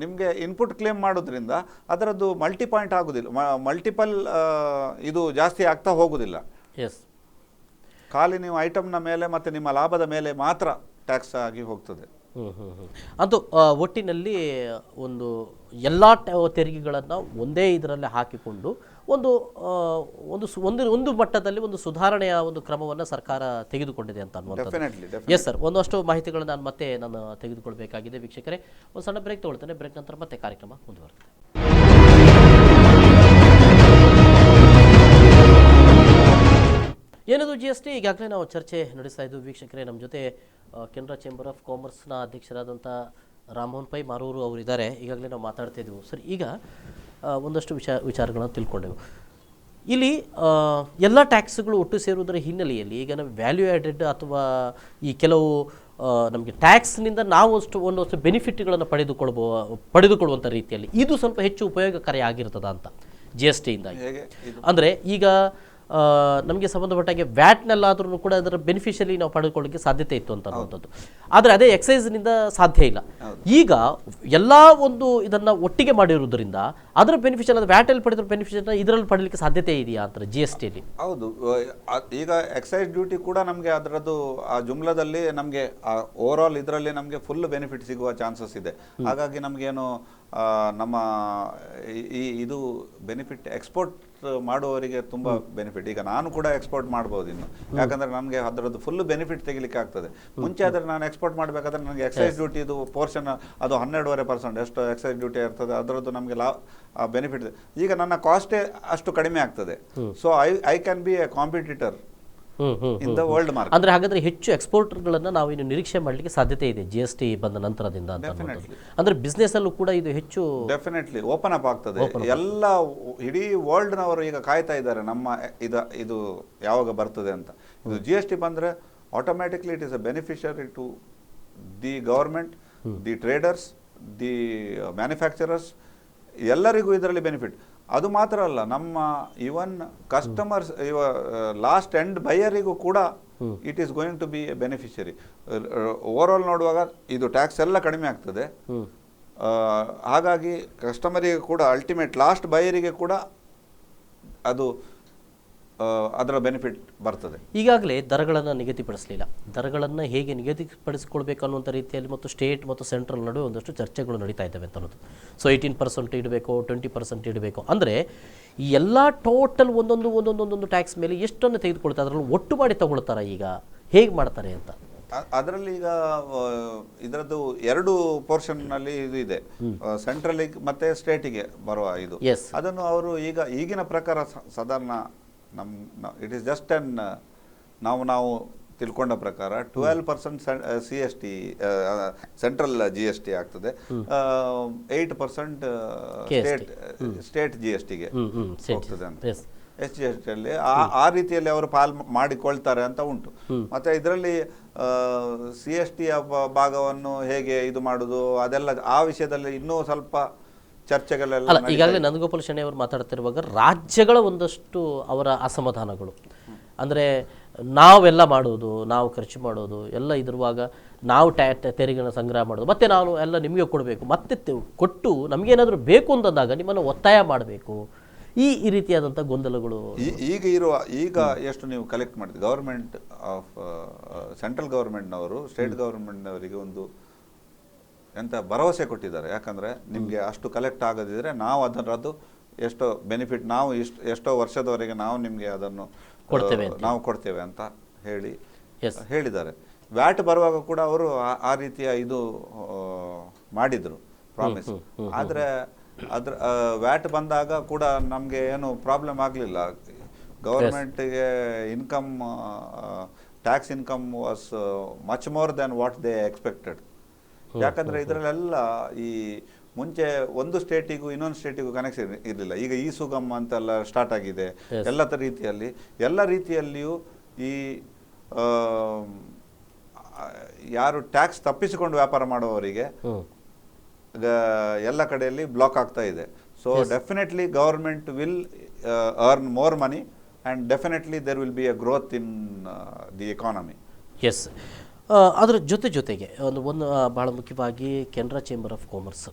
[SPEAKER 2] ನಿಮಗೆ ಇನ್ಪುಟ್ ಕ್ಲೇಮ್ ಮಾಡೋದ್ರಿಂದ ಅದರದ್ದು ಪಾಯಿಂಟ್ ಆಗೋದಿಲ್ಲ, ಮಲ್ಟಿಪಲ್ ಇದು ಜಾಸ್ತಿ ಆಗ್ತಾ ಹೋಗೋದಿಲ್ಲ.
[SPEAKER 1] ಎಸ್.
[SPEAKER 2] ಖಾಲಿ ನೀವು ಐಟಮ್ನ ಮೇಲೆ ಮತ್ತು ನಿಮ್ಮ ಲಾಭದ ಮೇಲೆ ಮಾತ್ರ ಟ್ಯಾಕ್ಸ್ ಆಗಿ ಹೋಗ್ತದೆ.
[SPEAKER 1] ಅದು ಒಟ್ಟಿನಲ್ಲಿ ಒಂದು ಎಲ್ಲ ತೆರಿಗೆಗಳನ್ನು ಒಂದೇ ಇದರಲ್ಲಿ ಹಾಕಿಕೊಂಡು ಒಂದು ಒಂದು ಮಟ್ಟದಲ್ಲಿ ಒಂದು ಸುಧಾರಣೆಯ ಒಂದು ಕ್ರಮವನ್ನು ಸರ್ಕಾರ ತೆಗೆದುಕೊಂಡಿದೆ ಅಂತ ಅನ್ನುವಂಥದ್ದು. ಎಸ್ ಸರ್, ಒಂದಷ್ಟು ಮಾಹಿತಿಗಳನ್ನು ನಾನು ತೆಗೆದುಕೊಳ್ಬೇಕಾಗಿದೆ. ವೀಕ್ಷಕರೇ, ಒಂದು ಸಣ್ಣ ಬ್ರೇಕ್ ತಗೊಳ್ತೇನೆ. ಬ್ರೇಕ್ ನಂತರ ಮತ್ತೆ ಕಾರ್ಯಕ್ರಮ ಮುಂದುವರಿಯುತ್ತೆ. ಏನದು GST ಈಗಾಗಲೇ ನಾವು ಚರ್ಚೆ ನಡೆಸ್ತಾ ಇದ್ದು. ವೀಕ್ಷಕರೇ, ನಮ್ಮ ಜೊತೆ ಕೆನರಾ ಚೇಂಬರ್ ಆಫ್ ಕಾಮರ್ಸ್ನ ಅಧ್ಯಕ್ಷರಾದಂಥ ರಾಮಮೋಹನ್ ಪೈ ಮಾರೂರು ಅವರಿದ್ದಾರೆ. ಈಗಾಗಲೇ ನಾವು ಮಾತಾಡ್ತಾ ಇದ್ದೀವಿ ಸರ್. ಈಗ ಒಂದಷ್ಟು ವಿಚಾರಗಳನ್ನು ತಿಳ್ಕೊಂಡೆವು. ಇಲ್ಲಿ ಎಲ್ಲ ಟ್ಯಾಕ್ಸ್ಗಳು ಒಟ್ಟು ಸೇರುವುದರ ಹಿನ್ನೆಲೆಯಲ್ಲಿ ಈಗ ನಾವು ವ್ಯಾಲ್ಯೂ ಆ್ಯಡೆಡ್ ಅಥವಾ ಈ ಕೆಲವು ನಮಗೆ ಟ್ಯಾಕ್ಸ್ನಿಂದ ನಾವು ಒಂದಷ್ಟು ಬೆನಿಫಿಟ್ಗಳನ್ನು ಪಡೆದುಕೊಳ್ಳುವಂಥ ರೀತಿಯಲ್ಲಿ ಇದು ಸ್ವಲ್ಪ ಹೆಚ್ಚು ಉಪಯೋಗಕಾರಿ ಆಗಿರ್ತದ ಅಂತ GSTಯಿಂದಾಗಿ. ಅಂದರೆ ಈಗ ನಮಗೆ ಸಂಬಂಧಪಟ್ಟಾಗೆ ವ್ಯಾಟ್ನಲ್ಲಾದ್ರೂ ಕೂಡ ಅದರ ಬೆನಿಫಿಷಿಯಲಿ ನಾವು ಪಡೆದುಕೊಳ್ಳಲಿಕ್ಕೆ ಸಾಧ್ಯತೆ ಇತ್ತು ಅಂತ ಅನ್ನುವಂಥದ್ದು. ಆದರೆ ಅದೇ ಎಕ್ಸೈಸ್ನಿಂದ ಸಾಧ್ಯ ಇಲ್ಲ. ಈಗ ಎಲ್ಲ ಒಂದು ಇದನ್ನು ಒಟ್ಟಿಗೆ ಮಾಡಿರುವುದರಿಂದ ಅದರ ಬೆನಿಫಿಷಿಯಲ್, ಅದು ವ್ಯಾಟಲ್ಲಿ ಪಡೆದ ಬೆನಿಫಿಷಿಯಲ್ ಇದರಲ್ಲಿ ಪಡಲಿಕ್ಕೆ ಸಾಧ್ಯತೆ ಇದೆಯಾ ಅಂತ GSTಯಲ್ಲಿ?
[SPEAKER 2] ಹೌದು, ಈಗ ಎಕ್ಸೈಸ್ ಡ್ಯೂಟಿ ಕೂಡ ನಮಗೆ ಅದರದ್ದು ಆ ಜುಮ್ಲಾದಲ್ಲಿ ನಮಗೆ ಓವರ್ ಆಲ್ ಇದರಲ್ಲಿ ನಮಗೆ ಫುಲ್ ಬೆನಿಫಿಟ್ ಸಿಗುವ ಚಾನ್ಸಸ್ ಇದೆ. ಹಾಗಾಗಿ ನಮಗೇನು ನಮ್ಮ ಇದು ಬೆನಿಫಿಟ್ ಎಕ್ಸ್ಪೋರ್ಟ್ ಮಾಡುವವರಿಗೆ ತುಂಬ ಬೆನಿಫಿಟ್. ಈಗ ನಾನು ಕೂಡ ಎಕ್ಸ್ಪೋರ್ಟ್ ಮಾಡ್ಬೋದು ಇನ್ನು, ಯಾಕಂದರೆ ನಮಗೆ ಅದರದ್ದು ಫುಲ್ ಬೆನಿಫಿಟ್ ತೆಗಿಲಿಕ್ಕೆ ಆಗ್ತದೆ. ಮುಂಚೆ ಆದರೆ ನಾನು ಎಕ್ಸ್ಪೋರ್ಟ್ ಮಾಡಬೇಕಾದ್ರೆ ನನಗೆ ಎಕ್ಸೈಸ್ ಡ್ಯೂಟಿ ಇದು ಪೋರ್ಷನ್ ಅದು 12.5% ಎಷ್ಟು ಎಕ್ಸೈಸ್ ಡ್ಯೂಟಿ ಇರ್ತದೆ, ಅದರದ್ದು ನಮಗೆ ಬೆನಿಫಿಟ್. ಈಗ ನನ್ನ ಕಾಸ್ಟೇ ಅಷ್ಟು ಕಡಿಮೆ ಆಗ್ತದೆ. So I can be a competitor in the world market.
[SPEAKER 1] ಅಂದ್ರೆ ಹಾಗಾದ್ರೆ ಹೆಚ್ಚು ಎಕ್ಸ್ಪೋರ್ಟರ್ಗಳನ್ನು ನಾವು ಇನ್ನು ನಿರೀಕ್ಷೆ ಮಾಡಲಿಕ್ಕೆ ಸಾಧ್ಯತೆ ಇದೆ GST ಬಂದ ನಂತರದಿಂದ ಅಂತ. ಅಂದ್ರೆ ಬಿಸ್ನೆಸ್ ಅಲ್ಲೂ ಕೂಡ ಇದು ಹೆಚ್ಚು
[SPEAKER 2] ಡೆಫಿನೆಟ್ಲಿ ಓಪನ್ ಅಪ್ ಆಗ್ತದೆ. ಎಲ್ಲ ಇಡೀ ವರ್ಲ್ಡ್ ನವರು ಈಗ ಕಾಯ್ತಾ ಇದ್ದಾರೆ ನಮ್ಮ ಇದು ಯಾವಾಗ ಬರ್ತದೆ ಅಂತ. ಇದು GST ಬಂದ್ರೆ automatically it is a beneficiary to the government, the traders, the manufacturers, ಎಲ್ಲರಿಗೂ ಇದರಲ್ಲಿ ಬೆನಿಫಿಟ್. ಅದು ಮಾತ್ರ ಅಲ್ಲ, ನಮ್ಮ ಇವನ್ ಕಸ್ಟಮರ್ಸ್ ಲಾಸ್ಟ್ ಎಂಡ್ ಬೈಯರಿಗೂ ಕೂಡ it is going to be a beneficiary. Overall ನೋಡುವಾಗ ಇದು ಟ್ಯಾಕ್ಸ್ ಎಲ್ಲ ಕಡಿಮೆ ಆಗ್ತದೆ. ಹಾಗಾಗಿ ಕಸ್ಟಮರಿಗೆ ಕೂಡ ಅಲ್ಟಿಮೇಟ್ ಲಾಸ್ಟ್ ಬೈಯರಿಗೆ ಕೂಡ ಅದು ಅದರ ಬೆನಿಫಿಟ್ ಬರ್ತದೆ.
[SPEAKER 1] ಈಗಾಗಲೇ ದರಗಳನ್ನು ನಿಗದಿಪಡಿಸಲಿಲ್ಲ. ದರಗಳನ್ನು ಹೇಗೆ ನಿಗದಿಪಡಿಸಿಕೊಳ್ಬೇಕು ಅನ್ನುವಂಥ ರೀತಿಯಲ್ಲಿ ಮತ್ತು ಸ್ಟೇಟ್ ಮತ್ತು ಸೆಂಟ್ರಲ್ ನಡುವೆ ಒಂದಷ್ಟು ಚರ್ಚೆಗಳು ನಡೀತಾ ಇದ್ದಾವೆ ಅಂತ ಅನ್ನೋದು. ಸೊ 18% ಇಡಬೇಕು, 20% ಇಡಬೇಕು. ಅಂದರೆ ಈ ಎಲ್ಲ ಟೋಟಲ್ ಒಂದೊಂದು ಟ್ಯಾಕ್ಸ್ ಮೇಲೆ ಎಷ್ಟನ್ನು ತೆಗೆದುಕೊಳ್ತಾರೆ, ಅದರಲ್ಲಿ ಒಟ್ಟು ಮಾಡಿ ತಗೊಳ್ತಾರೆ, ಈಗ ಹೇಗೆ ಮಾಡ್ತಾರೆ ಅಂತ.
[SPEAKER 2] ಅದರಲ್ಲಿ ಈಗ ಇದರದ್ದು 2 ಪೋರ್ಷನ್ನಲ್ಲಿ ಇದು ಇದೆ, ಸೆಂಟ್ರಲಿಗೆ ಮತ್ತೆ ಸ್ಟೇಟಿಗೆ ಬರುವ ಇದು. ಅದನ್ನು ಅವರು ಈಗಿನ ಪ್ರಕಾರ ಸಾಧಾರಣ ಇಟ್ ಈಸ್ ಜಸ್ಟ್ ಅನ್ ನಾವು ತಿಳ್ಕೊಂಡ ಪ್ರಕಾರ 12% CST ಸೆಂಟ್ರಲ್ GST ಆಗ್ತದೆ, 8% ಸ್ಟೇಟ್ GSTಗೆ ಹೋಗ್ತದೆ ಅಂತ. SGST ಅಲ್ಲಿ ಆ ರೀತಿಯಲ್ಲಿ ಅವರು ಪಾಲ್ ಮಾಡಿಕೊಳ್ತಾರೆ ಅಂತ ಉಂಟು. ಮತ್ತೆ ಇದರಲ್ಲಿ CST ಭಾಗವನ್ನು ಹೇಗೆ ಇದು ಮಾಡುದು ಅದೆಲ್ಲ ಆ ವಿಷಯದಲ್ಲಿ ಇನ್ನೂ ಸ್ವಲ್ಪ ಚರ್ಚೆಗಳೆಲ್ಲ.
[SPEAKER 1] ಈಗಾಗಲೇ ನಂದಗೋಪಾಲ್ ಶೆಣೈ ಅವರು ಮಾತಾಡ್ತಿರುವಾಗ ರಾಜ್ಯಗಳ ಒಂದಷ್ಟು ಅವರ ಅಸಮಾಧಾನಗಳು, ಅಂದರೆ ನಾವೆಲ್ಲ ಮಾಡೋದು, ನಾವು ಖರ್ಚು ಮಾಡೋದು ಎಲ್ಲ ಇರುವಾಗ ನಾವು ತೆರಿಗೆನ ಸಂಗ್ರಹ ಮಾಡೋದು, ಮತ್ತೆ ನಾನು ಎಲ್ಲ ನಿಮಗೆ ಕೊಡಬೇಕು, ಮತ್ತೆ ಕೊಟ್ಟು ನಮಗೇನಾದರೂ ಬೇಕು ಅಂತಂದಾಗ ನಿಮ್ಮನ್ನು ಒತ್ತಾಯ ಮಾಡಬೇಕು, ಈ ರೀತಿಯಾದಂಥ ಗೊಂದಲಗಳು
[SPEAKER 2] ಈಗ ಎಷ್ಟು ನೀವು ಕಲೆಕ್ಟ್ ಮಾಡಿದ್ರಿ ಗವರ್ಮೆಂಟ್ ಆಫ್ ಸೆಂಟ್ರಲ್ ಗವರ್ಮೆಂಟ್ನವರು ಸ್ಟೇಟ್ ಗವರ್ಮೆಂಟ್ನವರಿಗೆ ಒಂದು ಎಂತ ಭರವಸೆ ಕೊಟ್ಟಿದ್ದಾರೆ. ಯಾಕಂದರೆ ನಿಮಗೆ ಅಷ್ಟು ಕಲೆಕ್ಟ್ ಆಗದಿದ್ರೆ ನಾವು ಅದರದ್ದು ಎಷ್ಟೋ ಬೆನಿಫಿಟ್ ನಾವು ಎಷ್ಟೋ ವರ್ಷದವರೆಗೆ ನಾವು ನಿಮಗೆ ಅದನ್ನು ಕೊಡ್ತೇವೆ ಅಂತ ಹೇಳಿದ್ದಾರೆ. ವ್ಯಾಟ್ ಬರುವಾಗ ಕೂಡ ಅವರು ಆ ರೀತಿಯ ಇದು ಮಾಡಿದ್ರು ಪ್ರಾಮಿಸ್. ಆದರೆ ವ್ಯಾಟ್ ಬಂದಾಗ ಕೂಡ ನಮಗೆ ಏನು ಪ್ರಾಬ್ಲಮ್ ಆಗಲಿಲ್ಲ. ಗವರ್ಮೆಂಟ್ಗೆ income tax income was much more than what they expected. ಯಾಕಂದ್ರೆ ಇದರಲ್ಲೆಲ್ಲ ಈ ಮುಂಚೆ ಒಂದು ಸ್ಟೇಟಿಗೂ ಇನ್ನೊಂದು ಸ್ಟೇಟಿಗೂ ಕನೆಕ್ಷನ್ ಇರಲಿಲ್ಲ. ಈಗ ಈ ಸುಗಮ್ ಅಂತೆಲ್ಲ ಸ್ಟಾರ್ಟ್ ಆಗಿದೆ. ಎಲ್ಲ ರೀತಿಯಲ್ಲಿಯೂ ಈ ಯಾರು ಟ್ಯಾಕ್ಸ್ ತಪ್ಪಿಸಿಕೊಂಡು ವ್ಯಾಪಾರ ಮಾಡುವವರಿಗೆ ಎಲ್ಲ ಕಡೆಯಲ್ಲಿ ಬ್ಲಾಕ್ ಆಗ್ತಾ ಇದೆ. So definitely government will earn more money and definitely there will be a growth in the economy.
[SPEAKER 1] Yes, ಅದರ ಜೊತೆಗೆ ಒಂದು ಬಹಳ ಮುಖ್ಯವಾಗಿ ಕೆನರಾ ಚೇಂಬರ್ ಆಫ್ ಕಾಮರ್ಸ್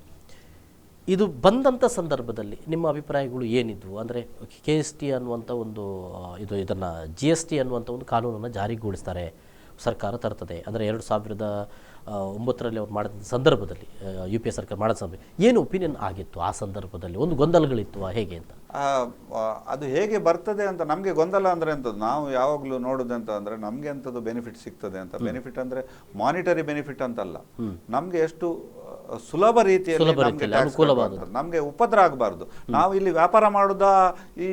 [SPEAKER 1] ಇದು ಬಂದಂಥ ಸಂದರ್ಭದಲ್ಲಿ ನಿಮ್ಮ ಅಭಿಪ್ರಾಯಗಳು ಏನಿದ್ವು? ಅಂದರೆ KST ಅನ್ನುವಂಥ ಒಂದು ಇದನ್ನು GST ಅನ್ನುವಂಥ ಒಂದು ಕಾನೂನನ್ನು ಜಾರಿಗೊಳಿಸ್ತಾರೆ, ಸರ್ಕಾರ ತರ್ತದೆ. ಅಂದರೆ 2009ರಲ್ಲಿ ಅವ್ರು ಮಾಡಿದ ಸಂದರ್ಭದಲ್ಲಿ UPA ಸರ್ಕಾರ ಮಾಡಿದ ಸಂದರ್ಭ ಏನು ಒಪಿನಿಯನ್ ಆಗಿತ್ತು ಆ ಸಂದರ್ಭದಲ್ಲಿ? ಒಂದು ಗೊಂದಲಗಳಿತ್ತು ಹೇಗೆ ಅಂತ?
[SPEAKER 2] ಅದು ಹೇಗೆ ಬರ್ತದೆ ಅಂತ ನಮಗೆ ಗೊಂದಲ ಅಂದರೆ ಎಂಥದ್ದು, ನಾವು ಯಾವಾಗಲೂ ನೋಡೋದಂತ ಅಂದರೆ ನಮಗೆ ಎಂಥದ್ದು ಬೆನಿಫಿಟ್ ಸಿಗ್ತದೆ ಅಂತ. ಬೆನಿಫಿಟ್ ಅಂದರೆ ಮಾನಿಟರಿ ಬೆನಿಫಿಟ್ ಅಂತಲ್ಲ, ನಮಗೆ ಎಷ್ಟು ಸುಲಭ ರೀತಿಯಲ್ಲಿ ನಮಗೆ ಉಪದ್ರ ಆಗಬಾರ್ದು. ನಾವು ಇಲ್ಲಿ ವ್ಯಾಪಾರ ಮಾಡುದಾ ಈ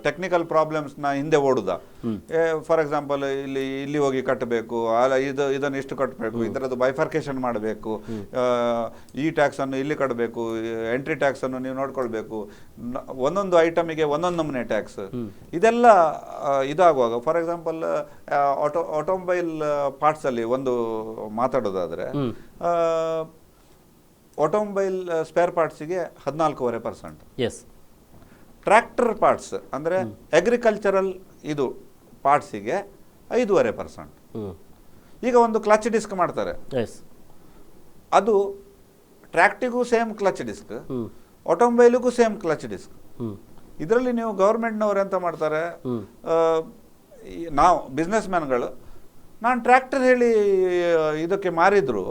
[SPEAKER 2] ಟೆಕ್ನಿಕಲ್ ಪ್ರಾಬ್ಲಮ್ಸ್ನ ಹಿಂದೆ ಓಡುದಾ? ಫಾರ್ ಎಕ್ಸಾಂಪಲ್ ಇಲ್ಲಿ ಹೋಗಿ ಕಟ್ಟಬೇಕು, ಇದನ್ನು ಎಷ್ಟು ಕಟ್ಟಬೇಕು, ಇದರದ್ದು ಬೈಫರ್ಕೇಶನ್ ಮಾಡಬೇಕು, ಈ ಟ್ಯಾಕ್ಸ್ ಅನ್ನು ಇಲ್ಲಿ ಕಟ್ಟಬೇಕು, ಎಂಟ್ರಿ ಟ್ಯಾಕ್ಸ್ ಅನ್ನು ನೀವು ನೋಡ್ಕೊಳ್ಬೇಕು, ಒಂದೊಂದು ಐಟಮಿಗೆ ಒಂದೊಂದು ನಮೂನೆ ಟ್ಯಾಕ್ಸ್, ಇದೆಲ್ಲ ಇದಾಗುವಾಗ ಫಾರ್ ಎಕ್ಸಾಂಪಲ್ ಆಟೋಮೊಬೈಲ್ ಪಾರ್ಟ್ಸ್ ಅಲ್ಲಿ ಒಂದು ಮಾತಾಡೋದಾದ್ರೆ ಆಟೋಮೊಬೈಲ್ ಸ್ಪೇರ್ ಪಾರ್ಟ್ಸಿಗೆ 14.5%.
[SPEAKER 1] ಎಸ್.
[SPEAKER 2] ಟ್ರ್ಯಾಕ್ಟರ್ ಪಾರ್ಟ್ಸ್ ಅಂದರೆ ಅಗ್ರಿಕಲ್ಚರಲ್ ಇದು ಪಾರ್ಟ್ಸಿಗೆ 5.5%. ಈಗ ಒಂದು ಕ್ಲಚ್ ಡಿಸ್ಕ್ ಮಾಡ್ತಾರೆ, ಅದು ಟ್ರ್ಯಾಕ್ಟಿಗೂ ಸೇಮ್ ಕ್ಲಚ್ ಡಿಸ್ಕ್, ಆಟೋಮೊಬೈಲಿಗೂ ಸೇಮ್ ಕ್ಲಚ್ ಡಿಸ್ಕ್. ಇದರಲ್ಲಿ ನೀವು ಗವರ್ಮೆಂಟ್ನವ್ರು ಎಂತ ಮಾಡ್ತಾರೆ, ನಾವು ಬಿಸ್ನೆಸ್ ಮ್ಯಾನ್ಗಳು ನಾನು ಟ್ರ್ಯಾಕ್ಟರ್ ಹೇಳಿ ಇದಕ್ಕೆ ಮಾರಿದ್ರು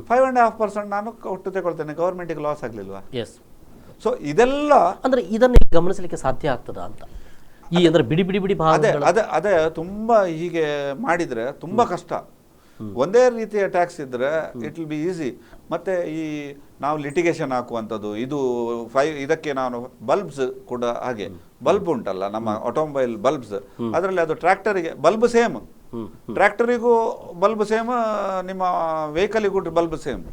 [SPEAKER 2] 5.5% ನಾನು ಕೊಟ್ಟು ತಗೊಳ್ತೇನೆ, ಗವರ್ಮೆಂಟಿಗೆ ಲಾಸ್ ಆಗಲಿಲ್ವಾ?
[SPEAKER 1] ಎಸ್.
[SPEAKER 2] ಸೊ ಇದೆಲ್ಲ
[SPEAKER 1] ಅಂದರೆ ಇದನ್ನು ಗಮನಿಸಲಿಕ್ಕೆ ಸಾಧ್ಯ ಆಗ್ತದ ಅಂತ ಈ ಅಂದರೆ ಬಿಡಿ ಬಿಡಿ ಬಿಡಿ
[SPEAKER 2] ಅದೇ ತುಂಬಾ ಹೀಗೆ ಮಾಡಿದ್ರೆ ತುಂಬಾ ಕಷ್ಟ. ಒಂದೇ ರೀತಿಯ ಟ್ಯಾಕ್ಸ್ ಇದ್ರೆ ಇಟ್ ವಿಲ್ ಬಿ ಈಸಿ. ಮತ್ತೆ ಈ ನಾವು ಲಿಟಿಗೇಷನ್ ಹಾಕುವಂಥದ್ದು ಇದು ಇದಕ್ಕೆ ನಾನು ಬಲ್ಬ್ಸ್ ಕೂಡ ಹಾಗೆ, ಬಲ್ಬ್ ಉಂಟಲ್ಲ ನಮ್ಮ ಆಟೋಮೊಬೈಲ್ ಬಲ್ಬ್ಸ್, ಅದರಲ್ಲಿ ಅದು ಟ್ರ್ಯಾಕ್ಟರಿಗೆ ಬಲ್ಬ್ ಸೇಮ್, ಟ್ರ್ಯಾಕ್ಟರಿಗೂ ಬಲ್ಬ್ ಸೇಮ್, ನಿಮ್ಮ ವೆಹಿಕಲ್ಗೂ ಬಲ್ಬ್ ಸೇಮ್,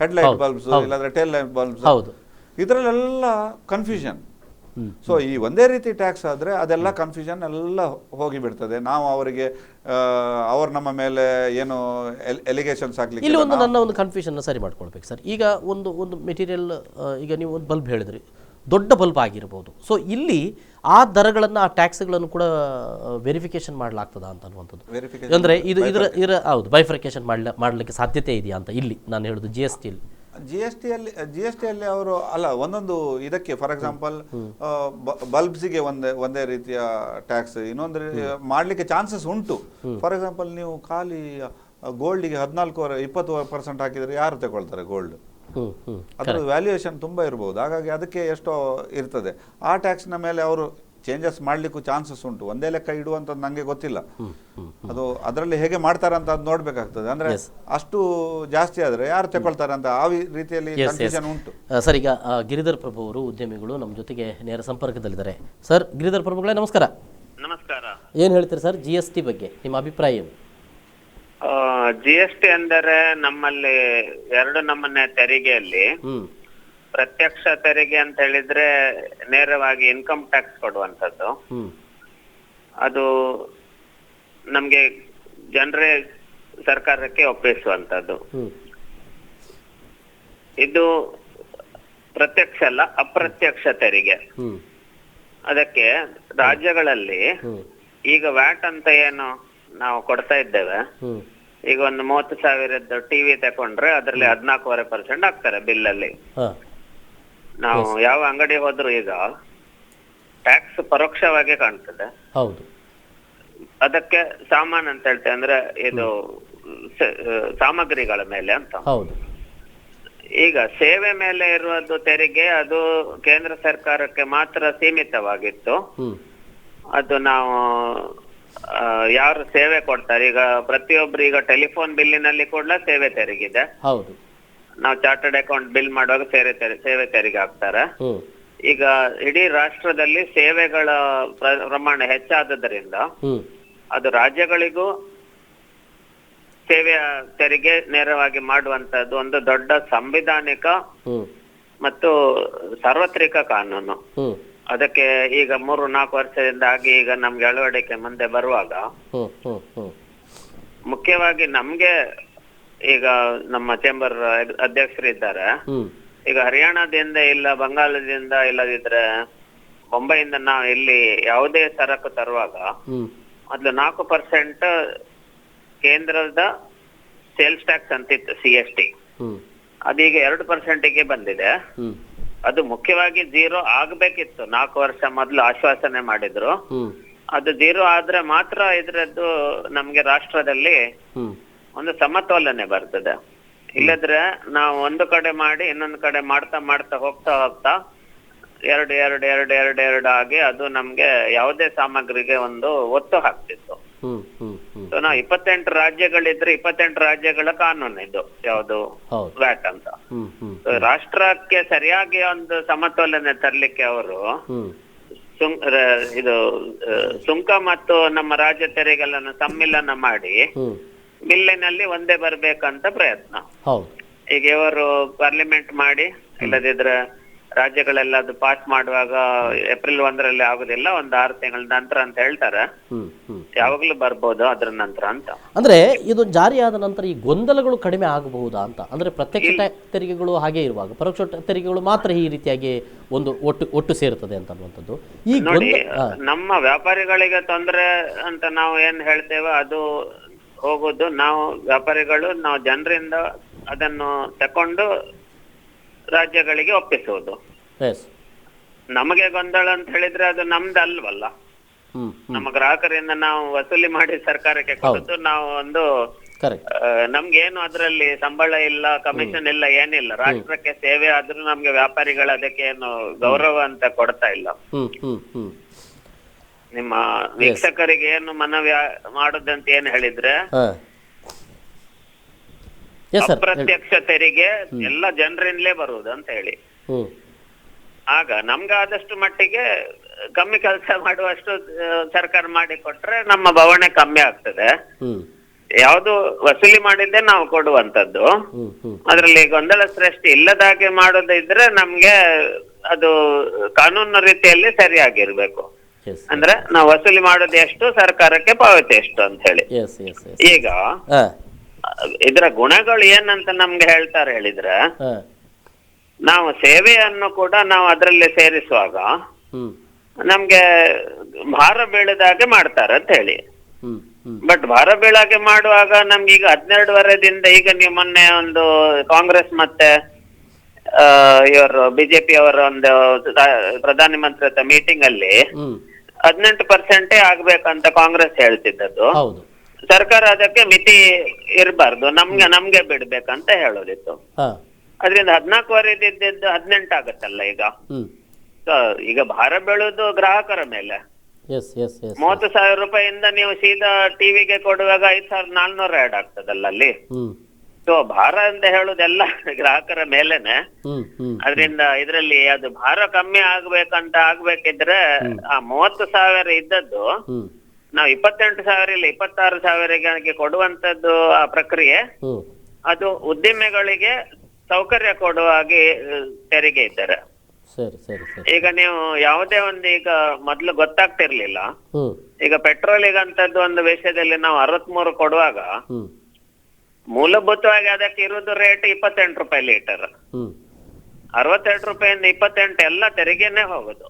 [SPEAKER 2] ಹೆಡ್ಲೈಟ್ ಬಲ್ಬ್ಸ್ ಇಲ್ಲಾಂದ್ರೆ ಟೇಲ್ ಲೈಟ್ ಬಲ್ಬ್ಸ್, ಇದರಲ್ಲೆಲ್ಲ ಕನ್ಫ್ಯೂಷನ್. ಸೊ ಈ ಒಂದೇ ರೀತಿ ಟ್ಯಾಕ್ಸ್ ಆದರೆ ಅದೆಲ್ಲ ಕನ್ಫ್ಯೂಷನ್ ಎಲ್ಲ ಹೋಗಿ ಬಿಡ್ತದೆ. ನಾವು ಅವರಿಗೆ ಅವ್ರು ನಮ್ಮ ಮೇಲೆ ಏನು ಎಲಿಗೇಷನ್ಸ್ ಹಾಕ್ಲಿಕ್ಕೆ
[SPEAKER 1] ಇಲ್ಲಿ ಒಂದು ನನ್ನ ಒಂದು ಕನ್ಫ್ಯೂಷನ್ ಸರಿ ಮಾಡ್ಕೊಳ್ಬೇಕು ಸರ್. ಈಗ ಒಂದು ಮೆಟೀರಿಯಲ್, ಈಗ ನೀವು ಒಂದು ಬಲ್ಬ್ ಹೇಳಿದ್ರಿ, ದೊಡ್ಡ ಬಲ್ಬ್ ಆಗಿರ್ಬೋದು. ಸೊ ಇಲ್ಲಿ ಆ ದರಗಳನ್ನು ಆ ಟ್ಯಾಕ್ಸ್ಗಳನ್ನು ಕೂಡ ವೆರಿಫಿಕೇಶನ್ ಮಾಡಲಾಗ್ತದ ಅಂತ ಅನ್ನುವಂಥದ್ದು. ಅಂದರೆ ಇದರ ಹೌದು ಬೈಫರ್ಕೇಶನ್ ಮಾಡಲಿಕ್ಕೆ ಸಾಧ್ಯತೆ ಇದೆಯಾ ಅಂತ ಇಲ್ಲಿ ನಾನು ಹೇಳೋದು. ಜಿ ಎಸ್ ಟಿಯಲ್ಲಿ ಅವರು ಅಲ್ಲ ಒಂದೊಂದು ಇದಕ್ಕೆ ಫಾರ್ ಎಕ್ಸಾಂಪಲ್ ಬಲ್ಬ್ಸಿಗೆ ಒಂದೇ ರೀತಿಯ ಟ್ಯಾಕ್ಸ್, ಇನ್ನೊಂದು ಮಾಡಲಿಕ್ಕೆ ಚಾನ್ಸಸ್ ಉಂಟು. ಫಾರ್ ಎಕ್ಸಾಂಪಲ್ ನೀವು ಖಾಲಿ ಗೋಲ್ಡಿಗೆ 14-20% ಹಾಕಿದರೆ ಯಾರು ತಗೊಳ್ತಾರೆ ಗೋಲ್ಡ್? ಅದರ ವ್ಯಾಲ್ಯೂಯೇಷನ್ ತುಂಬಾ ಇರಬಹುದು, ಹಾಗಾಗಿ ಅದಕ್ಕೆ ಎಷ್ಟೋ ಇರ್ತದೆ. ಆ ಟ್ಯಾಕ್ಸ್ನ ಮೇಲೆ ಅವರು ಚೇಂಜಸ್ ಮಾಡ್ಲಿಕ್ಕೂ ಚಾನ್ಸಸ್ ಉಂಟು. ಒಂದೇ ಲೆಕ್ಕ ಇಡುವಂಥದ್ದು ನಂಗೆ ಗೊತ್ತಿಲ್ಲ, ಅದು ಅದರಲ್ಲಿ ಹೇಗೆ ಮಾಡ್ತಾರೆ ಅಂತ ಅದು ನೋಡ್ಬೇಕಾಗ್ತದೆ. ಅಂದ್ರೆ ಅಷ್ಟು ಜಾಸ್ತಿ ಆದ್ರೆ ಯಾರು ತಗೊಳ್ತಾರೆ ಅಂತ ಆ ರೀತಿಯಲ್ಲಿ ಕನ್ಫ್ಯೂಷನ್ ಉಂಟು. ಸರ್, ಈಗ ಗಿರಿಧರ್ ಪ್ರಭು ಅವರು ಉದ್ಯಮಿಗಳು ನಮ್ಮ ಜೊತೆಗೆ ನೇರ ಸಂಪರ್ಕದಲ್ಲಿದ್ದಾರೆ. ಸರ್, ಗಿರಿಧರ್ ಪ್ರಭುಗಳೇ ನಮಸ್ಕಾರ.
[SPEAKER 3] ನಮಸ್ಕಾರ.
[SPEAKER 1] ಏನ್ ಹೇಳ್ತೀರಿ ಸರ್ GST ಬಗ್ಗೆ ನಿಮ್ಮ ಅಭಿಪ್ರಾಯ ಏನು?
[SPEAKER 3] GST ಅಂದರೆ ನಮ್ಮಲ್ಲಿ ಎರಡು ನಮೂನೆ ತೆರಿಗೆಯಲ್ಲಿ ಪ್ರತ್ಯಕ್ಷ ತೆರಿಗೆ ಅಂತ ಹೇಳಿದ್ರೆ ನೇರವಾಗಿ ಇನ್ಕಮ್ ಟ್ಯಾಕ್ಸ್ ಕೊಡುವಂಥದ್ದು, ಅದು ನಮ್ಗೆ ಜನರೇ ಸರ್ಕಾರಕ್ಕೆ ಒಪ್ಪಿಸುವಂಥದ್ದು. ಇದು ಪ್ರತ್ಯಕ್ಷ ಅಲ್ಲ, ಅಪ್ರತ್ಯಕ್ಷ ತೆರಿಗೆ. ಅದಕ್ಕೆ ರಾಜ್ಯಗಳಲ್ಲಿ ಈಗ ವ್ಯಾಟ್ ಅಂತ ಏನು ನಾವು ಕೊಡ್ತಾ ಇದ್ದೇವೆ, ಈಗ ಒಂದು 30,000 ಟಿವಿ ತಕೊಂಡ್ರೆ ಅದರಲ್ಲಿ 14.5% ಹಾಕ್ತಾರೆ ಬಿಲ್ ಅಲ್ಲಿ. ನಾವು ಯಾವ ಅಂಗಡಿ ಹೋದ್ರು ಈಗ ಟ್ಯಾಕ್ಸ್ ಪರೋಕ್ಷವಾಗಿ ಕಾಣ್ತದೆ.
[SPEAKER 1] ಹೌದು.
[SPEAKER 3] ಅದಕ್ಕೆ ಸಾಮಾನ್ ಅಂತ ಹೇಳ್ತೇವೆ, ಅಂದ್ರೆ ಇದು ಸಾಮಗ್ರಿಗಳ ಮೇಲೆ ಅಂತ.
[SPEAKER 1] ಹೌದು.
[SPEAKER 3] ಈಗ ಸೇವೆ ಮೇಲೆ ಇರುವುದು ತೆರಿಗೆ ಅದು ಕೇಂದ್ರ ಸರ್ಕಾರಕ್ಕೆ ಮಾತ್ರ ಸೀಮಿತವಾಗಿತ್ತು. ಅದು ನಾವು ಯಾರು ಸೇವೆ ಕೊಡ್ತಾರೆ, ಈಗ ಪ್ರತಿಯೊಬ್ರು ಈಗ ಟೆಲಿಫೋನ್ ಬಿಲ್ಲಿನಲ್ಲಿ ಕೂಡ ಸೇವೆ ತೆರಿಗಿದೆ.
[SPEAKER 1] ಹೌದು.
[SPEAKER 3] ನಾವು ಚಾರ್ಟರ್ಡ್ ಅಕೌಂಟ್ ಬಿಲ್ ಮಾಡುವಾಗ ಸೇವೆ ತೆರಿಗೆ ಹಾಕ್ತಾರೆ. ಈಗ ಇಡೀ ರಾಷ್ಟ್ರದಲ್ಲಿ ಸೇವೆಗಳ ಪ್ರಮಾಣ ಹೆಚ್ಚಾದದರಿಂದ ಅದು ರಾಜ್ಯಗಳಿಗೂ ಸೇವೆಯ ತೆರಿಗೆ ನೇರವಾಗಿ ಮಾಡುವಂತದ್ದು ಒಂದು ದೊಡ್ಡ ಸಂವಿಧಾನಿಕ ಮತ್ತು ಸಾರ್ವತ್ರಿಕ ಕಾನೂನು. ಅದಕ್ಕೆ ಈಗ 3-4 ವರ್ಷದಿಂದ ಆಗಿ ಈಗ ನಮ್ಗೆ ಅಳವಡಿಕೆ ಮುಂದೆ ಬರುವಾಗ ಮುಖ್ಯವಾಗಿ ನಮ್ಗೆ ಈಗ ನಮ್ಮ ಚೇಂಬರ್ ಅಧ್ಯಕ್ಷರಿದ್ದಾರೆ, ಈಗ ಹರಿಯಾಣದಿಂದ ಇಲ್ಲ ಬಂಗಾಳದಿಂದ ಇಲ್ಲದಿದ್ರೆ ಮುಂಬೈಯಿಂದ ನಾವು ಇಲ್ಲಿ ಯಾವುದೇ ಸರಕು ತರುವಾಗ ಮೊದ್ಲು 4% ಕೇಂದ್ರದ ಸೇಲ್ಸ್ ಟ್ಯಾಕ್ಸ್ ಅಂತಿತ್ತು CST, ಅದೀಗ 2%ಗೆ ಬಂದಿದೆ. ಅದು ಮುಖ್ಯವಾಗಿ 0 ಆಗ್ಬೇಕಿತ್ತು. 4 ವರ್ಷ ಮೊದಲು ಆಶ್ವಾಸನೆ ಮಾಡಿದ್ರು,
[SPEAKER 4] ಅದು 0 ಆದ್ರೆ ಮಾತ್ರ ಇದ್ರದ್ದು ನಮ್ಗೆ ರಾಷ್ಟ್ರದಲ್ಲಿ
[SPEAKER 1] ಹ್ಮ್
[SPEAKER 4] ಒಂದು ಸಮತೋಲನೆ ಬರ್ತದೆ. ಇಲ್ಲದ್ರೆ ನಾವು ಒಂದು ಕಡೆ ಮಾಡಿ ಇನ್ನೊಂದು ಕಡೆ ಮಾಡ್ತಾ ಮಾಡ್ತಾ ಹೋಗ್ತಾ ಹೋಗ್ತಾ ಎರಡು ಆಗಿ ಅದು ನಮ್ಗೆ ಯಾವುದೇ ಸಾಮಗ್ರಿಗೆ ಒಂದು ಒತ್ತು ಹಾಕ್ತಿತ್ತು. ಸೊ ನಾವು 28 ರಾಜ್ಯಗಳಿದ್ರೆ 28 ರಾಜ್ಯಗಳ ಕಾನೂನು ಇದು ಯಾವುದು ವ್ಯಾಟ್ ಅಂತ. ರಾಷ್ಟ್ರಕ್ಕೆ ಸರಿಯಾಗಿ ಒಂದು ಸಮತೋಲನೆ ತರ್ಲಿಕ್ಕೆ ಅವರು ಇದು ಸುಂಕ ಮತ್ತು ನಮ್ಮ ರಾಜ್ಯ ತೆರಿಗೆಗಳನ್ನು ಸಮ್ಮಿಲನ ಮಾಡಿ ಬಿಲ್ಲಿನಲ್ಲಿ ಒಂದೇ ಬರ್ಬೇಕಂತ ಪ್ರಯತ್ನ. ಈಗ ಇವರು ಪಾರ್ಲಿಮೆಂಟ್ ಮಾಡಿ ಇಲ್ಲದಿದ್ರೆ ರಾಜ್ಯಗಳೆಲ್ಲ ಅದು ಪಾಸ್ ಮಾಡುವಾಗ ಏಪ್ರಿಲ್ 1ರಲ್ಲಿ ಆಗುದಿಲ್ಲ, ಒಂದು 6 ತಿಂಗಳ ನಂತರ ಅಂತ ಹೇಳ್ತಾರೆ. ಯಾವಾಗ್ಲೂ ಬರ್ಬೋದು ಅದ್ರ ನಂತರ ಅಂತ.
[SPEAKER 1] ಅಂದ್ರೆ ಇದು ಜಾರಿಯಾದ ನಂತರ ಈ ಗೊಂದಲಗಳು ಕಡಿಮೆ ಆಗಬಹುದಾ ಅಂತ? ಅಂದ್ರೆ ಪ್ರತ್ಯಕ್ಷ ತೆರಿಗೆಗಳು ಹಾಗೆ ಇರುವಾಗ ಪರೋಕ್ಷ ತೆರಿಗೆಗಳು ಮಾತ್ರ ಈ ರೀತಿಯಾಗಿ ಒಂದು ಒಟ್ಟು ಸೇರ್ತದೆ ಅಂತ ಅನ್ನುವಂಥದ್ದು. ಈ
[SPEAKER 4] ನೋಡಿ, ನಮ್ಮ ವ್ಯಾಪಾರಿಗಳಿಗೆ ತೊಂದರೆ ಅಂತ ನಾವು ಏನ್ ಹೇಳ್ತೇವೆ ಅದು ಹೋಗುದು. ನಾವು ವ್ಯಾಪಾರಿಗಳು ನಾವು ಜನರಿಂದ ಅದನ್ನು ತಕೊಂಡು ರಾಜ್ಯಗಳಿಗೆ ಒಪ್ಪಿಸುವುದು. ನಮಗೆ ಗೊಂದಲ ಅಂತ ಹೇಳಿದ್ರೆ ಅದು ನಮ್ದಲ್ವಲ್ಲ. ನಮ್ಮ ಗ್ರಾಹಕರಿಂದ ನಾವು ವಸೂಲಿ ಮಾಡಿ ಸರ್ಕಾರಕ್ಕೆ ಕೊಡುದು. ನಾವು ಒಂದು ನಮ್ಗೇನು ಅದ್ರಲ್ಲಿ ಸಂಬಳ ಇಲ್ಲ, ಕಮಿಷನ್ ಇಲ್ಲ, ಏನಿಲ್ಲ. ರಾಷ್ಟ್ರಕ್ಕೆ ಸೇವೆ ಆದ್ರೂ ನಮ್ಗೆ ವ್ಯಾಪಾರಿಗಳು ಅದಕ್ಕೆ ಏನು ಗೌರವ ಅಂತ ಕೊಡ್ತಾ ಇಲ್ಲ. ನಿಮ್ಮ ವೀಕ್ಷಕರಿಗೆ ಏನು ಮನವಿ ಮಾಡುದಂತ ಏನ್ ಹೇಳಿದ್ರೆ, ಅಪ್ರತ್ಯಕ್ಷ ತೆರಿಗೆ ಎಲ್ಲ ಜನರಿಂದಲೇ ಬರುವುದು ಅಂತ ಹೇಳಿ. ಆಗ ನಮ್ಗೆ ಆದಷ್ಟು ಮಟ್ಟಿಗೆ ಕಮ್ಮಿ ಕೆಲಸ ಮಾಡುವಷ್ಟು ಸರ್ಕಾರ ಮಾಡಿ ಕೊಟ್ರೆ ನಮ್ಮ ಬವಣೆ ಕಮ್ಮಿ ಆಗ್ತದೆ. ಯಾವುದು ವಸೂಲಿ ಮಾಡಿದ್ದೆ ನಾವು ಕೊಡುವಂತದ್ದು. ಅದ್ರಲ್ಲಿ ಗೊಂದಲ ಸೃಷ್ಟಿ ಇಲ್ಲದಾಗೆ ಮಾಡೋದಿದ್ರೆ ನಮ್ಗೆ ಅದು ಕಾನೂನು ರೀತಿಯಲ್ಲಿ ಸರಿಯಾಗಿರ್ಬೇಕು. ಅಂದ್ರೆ ನಾವು ವಸೂಲಿ ಮಾಡೋದು ಎಷ್ಟು, ಸರ್ಕಾರಕ್ಕೆ ಪಾವತಿ ಎಷ್ಟು ಅಂತ ಹೇಳಿ. ಈಗ ಇದರ ಗುಣಗಳು ಏನಂತ ನಮ್ಗೆ ಹೇಳ್ತಾರೆ ಹೇಳಿದ್ರೆ, ನಾವು ಸೇವೆಯನ್ನು ಕೂಡ ನಾವು ಅದರಲ್ಲಿ ಸೇರಿಸುವಾಗ ನಮ್ಗೆ ಭಾರ ಬೀಳದಾಗೆ ಮಾಡ್ತಾರೆ ಅಂತ ಹೇಳಿ. ಬಟ್ ಭಾರ ಬೀಳಾಗೆ ಮಾಡುವಾಗ ನಮ್ಗೆ ಈಗ 12 ವರ್ಷದಿಂದ ಈಗ ನೀವು ಮೊನ್ನೆ ಒಂದು ಕಾಂಗ್ರೆಸ್ ಮತ್ತೆ ಇವರು ಬಿಜೆಪಿ ಅವರ ಒಂದು ಪ್ರಧಾನ ಮಂತ್ರಿ ಮೀಟಿಂಗ್ ಅಲ್ಲಿ 18% ಆಗ್ಬೇಕಂತ ಕಾಂಗ್ರೆಸ್ ಹೇಳ್ತಿದ್ದದ್ದು. ಸರ್ಕಾರ ಅದಕ್ಕೆ ಮಿತಿ ಇರಬಾರ್ದು, ನಮ್ಗೆ ಬಿಡ್ಬೇಕಂತ ಹೇಳೋದಿತ್ತು. ಅದರಿಂದ 14 ಇದ್ದಿದ್ದು 18 ಆಗತ್ತಲ್ಲ ಈಗ. ಈಗ ಭಾರ ಬೀಳುದು ಗ್ರಾಹಕರ ಮೇಲೆ. 30,000 ರೂಪಾಯಿಯಿಂದ ನೀವು ಸೀದಾ ಟಿವಿಗೆ ಕೊಡುವಾಗ 5,400 ಆಡ್ ಆಗ್ತದಲ್ಲ ಅಲ್ಲಿ. ಸೊ ಭಾರ ಅಂತ ಹೇಳುದೆಲ್ಲ ಗ್ರಾಹಕರ ಮೇಲೆನೆ. ಅದರಿಂದ ಇದ್ರಲ್ಲಿ ಅದು ಭಾರ ಕಮ್ಮಿ ಆಗ್ಬೇಕಿದ್ರೆ ಆ 30,000 ಇದ್ದದ್ದು ನಾವು 28,000 ಇಲ್ಲ 26,000ಗೆ ಕೊಡುವಂತದ್ದು ಆ ಪ್ರಕ್ರಿಯೆ ಅದು ಉದ್ದಿಮೆಗಳಿಗೆ ಸೌಕರ್ಯ ಕೊಡುವ ಹಾಗೆ ತೆರಿಗೆ ಇದ್ದಾರೆ. ಈಗ ನೀವು ಯಾವುದೇ ಒಂದು ಈಗ ಮೊದ್ಲು ಗೊತ್ತಾಗ್ತಿರ್ಲಿಲ್ಲ. ಈಗ ಪೆಟ್ರೋಲಿಗಂತದ್ದು ಒಂದು ವಿಷಯದಲ್ಲಿ ನಾವು 63 ಕೊಡುವಾಗ ಮೂಲಭೂತವಾಗಿ ಅದಕ್ಕೆ ಇರುವುದು ರೇಟ್ 28 ರೂಪಾಯಿ ಲೀಟರ್. 62 ರೂಪಾಯಿಂದ 28 ಎಲ್ಲ ತೆರಿಗೆನೆ ಹೋಗುದು.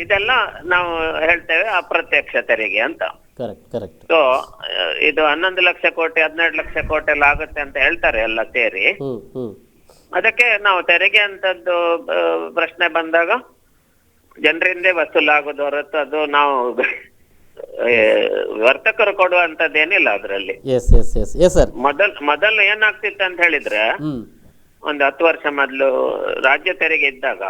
[SPEAKER 4] ಇದೆಲ್ಲ ನಾವು ಹೇಳ್ತೇವೆ ಅಪ್ರತ್ಯಕ್ಷ ತೆರಿಗೆ ಅಂತ. ಸೊ ಇದು 11 ಲಕ್ಷ ಕೋಟಿ 12 ಲಕ್ಷ ಕೋಟಿ ಎಲ್ಲ ಆಗುತ್ತೆ ಅಂತ ಹೇಳ್ತಾರೆ ಎಲ್ಲ ಸೇರಿ. ಅದಕ್ಕೆ ನಾವು ತೆರಿಗೆ ಅಂತದ್ದು ಪ್ರಶ್ನೆ ಬಂದಾಗ ಜನರಿಂದೇ ವಸೂಲಾಗೋದು ಹೊರತು ಅದು ನಾವು ವರ್ತಕರು ಕೊಡುವಂತದ್ದೇನಿಲ್ಲ ಅದ್ರಲ್ಲಿ. ಮೊದಲು ಏನಾಗ್ತಿತ್ತು ಅಂತ ಹೇಳಿದ್ರೆ, ಒಂದು 10 ವರ್ಷ ಮೊದ್ಲು ರಾಜ್ಯ ತೆರಿಗೆ ಇದ್ದಾಗ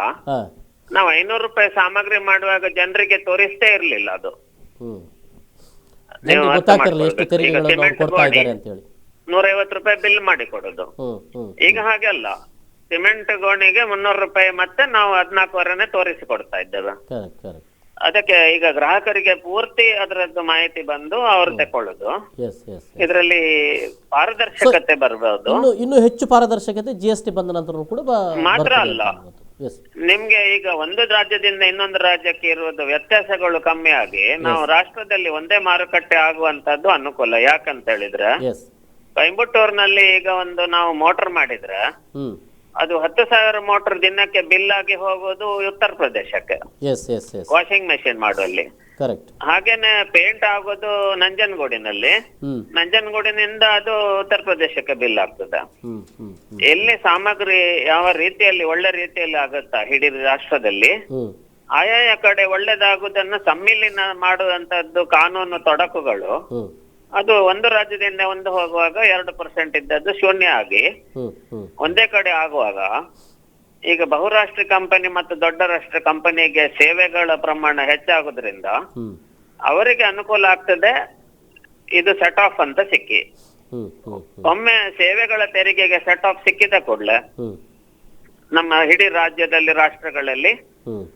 [SPEAKER 4] ನಾವು 500 ರೂಪಾಯಿ ಸಾಮಗ್ರಿ ಮಾಡುವಾಗ ಜನರಿಗೆ ತೋರಿಸ್ತೇ ಇರ್ಲಿಲ್ಲ ಅದು. 150 ರೂಪಾಯಿ ಬಿಲ್ ಮಾಡಿ ಕೊಡೋದು. ಈಗ ಹಾಗೆಲ್ಲ ಸಿಮೆಂಟ್ ಗೋಣಿಗೆ 300 ರೂಪಾಯಿ ಮತ್ತೆ ನಾವು 14 ತೋರಿಸಿ ಕೊಡ್ತಾ ಇದ್ದೇವೆ. ಅದಕ್ಕೆ ಈಗ ಗ್ರಾಹಕರಿಗೆ ಪೂರ್ತಿ ಅದರದ್ದು ಮಾಹಿತಿ ಬಂದು ಅವ್ರು ತಕೊಳ್ಳೋದು. ಇದರಲ್ಲಿ ಪಾರದರ್ಶಕತೆ ಬರ್ಬೋದು.
[SPEAKER 1] ಇನ್ನು ಹೆಚ್ಚು ಪಾರದರ್ಶಕತೆ GST ಬಂದ ನಂತರ ಕೂಡ
[SPEAKER 4] ಮಾತ್ರ ಅಲ್ಲ, ನಿಮ್ಗೆ ಈಗ ಒಂದು ರಾಜ್ಯದಿಂದ ಇನ್ನೊಂದು ರಾಜ್ಯಕ್ಕೆ ಇರುವುದು ವ್ಯತ್ಯಾಸಗಳು ಕಮ್ಮಿ ಆಗಿ ನಾವು ರಾಷ್ಟ್ರದಲ್ಲಿ ಒಂದೇ ಮಾರುಕಟ್ಟೆ ಆಗುವಂತದ್ದು ಅನುಕೂಲ. ಯಾಕಂತ ಹೇಳಿದ್ರೆ ಕೊಯಂಬತ್ತೂರ್ನಲ್ಲಿ ಈಗ ಒಂದು ನಾವು ಮೋಟರ್ ಮಾಡಿದ್ರೆ ಅದು 10,000 ಮೋಟರ್ ದಿನಕ್ಕೆ ಬಿಲ್ ಆಗಿ ಹೋಗೋದು ಉತ್ತರ ಪ್ರದೇಶಕ್ಕೆ ವಾಷಿಂಗ್ ಮೆಷಿನ್ ಮಾಡುವಲ್ಲಿ. ಹಾಗೇನೆ ಪೇಂಟ್ ಆಗೋದು ನಂಜನಗೂಡಿನಲ್ಲಿ. ನಂಜನಗೂಡಿನಿಂದ ಅದು ಉತ್ತರ ಪ್ರದೇಶಕ್ಕೆ ಬಿಲ್ ಆಗ್ತದೆ. ಎಲ್ಲಿ ಸಾಮಗ್ರಿ ಯಾವ ರೀತಿಯಲ್ಲಿ ಒಳ್ಳೆ ರೀತಿಯಲ್ಲಿ ಆಗುತ್ತಾ ಇಡೀ ರಾಷ್ಟ್ರದಲ್ಲಿ ಆಯಾಯ ಕಡೆ ಒಳ್ಳೇದಾಗುವುದನ್ನು ಸಮ್ಮಿಲನ ಮಾಡುವಂತದ್ದು ಕಾನೂನು ತೊಡಕುಗಳು ಅದು ಒಂದು ರಾಜ್ಯದಿಂದ ಒಂದು ಹೋಗುವಾಗ 2% ಇದ್ದದ್ದು ಶೂನ್ಯ ಆಗಿ ಒಂದೇ ಕಡೆ ಆಗುವಾಗ ಈಗ ಬಹುರಾಷ್ಟ್ರೀಯ ಕಂಪನಿ ಮತ್ತು ದೊಡ್ಡ ರಾಷ್ಟ್ರ ಕಂಪನಿಗೆ ಸೇವೆಗಳ ಪ್ರಮಾಣ ಹೆಚ್ಚಾಗುದ್ರಿಂದ ಅವರಿಗೆ ಅನುಕೂಲ ಆಗ್ತದೆ. ಇದು ಸೆಟ್ ಆಫ್ ಅಂತ ಸಿಕ್ಕಿ ಒಮ್ಮೆ ಸೇವೆಗಳ ತೆರಿಗೆಗೆ ಸೆಟ್ ಆಫ್ ಸಿಕ್ಕಿದ ಕೂಡಲೇ ನಮ್ಮ ಇಡೀ ರಾಜ್ಯದಲ್ಲಿ ರಾಷ್ಟ್ರಗಳಲ್ಲಿ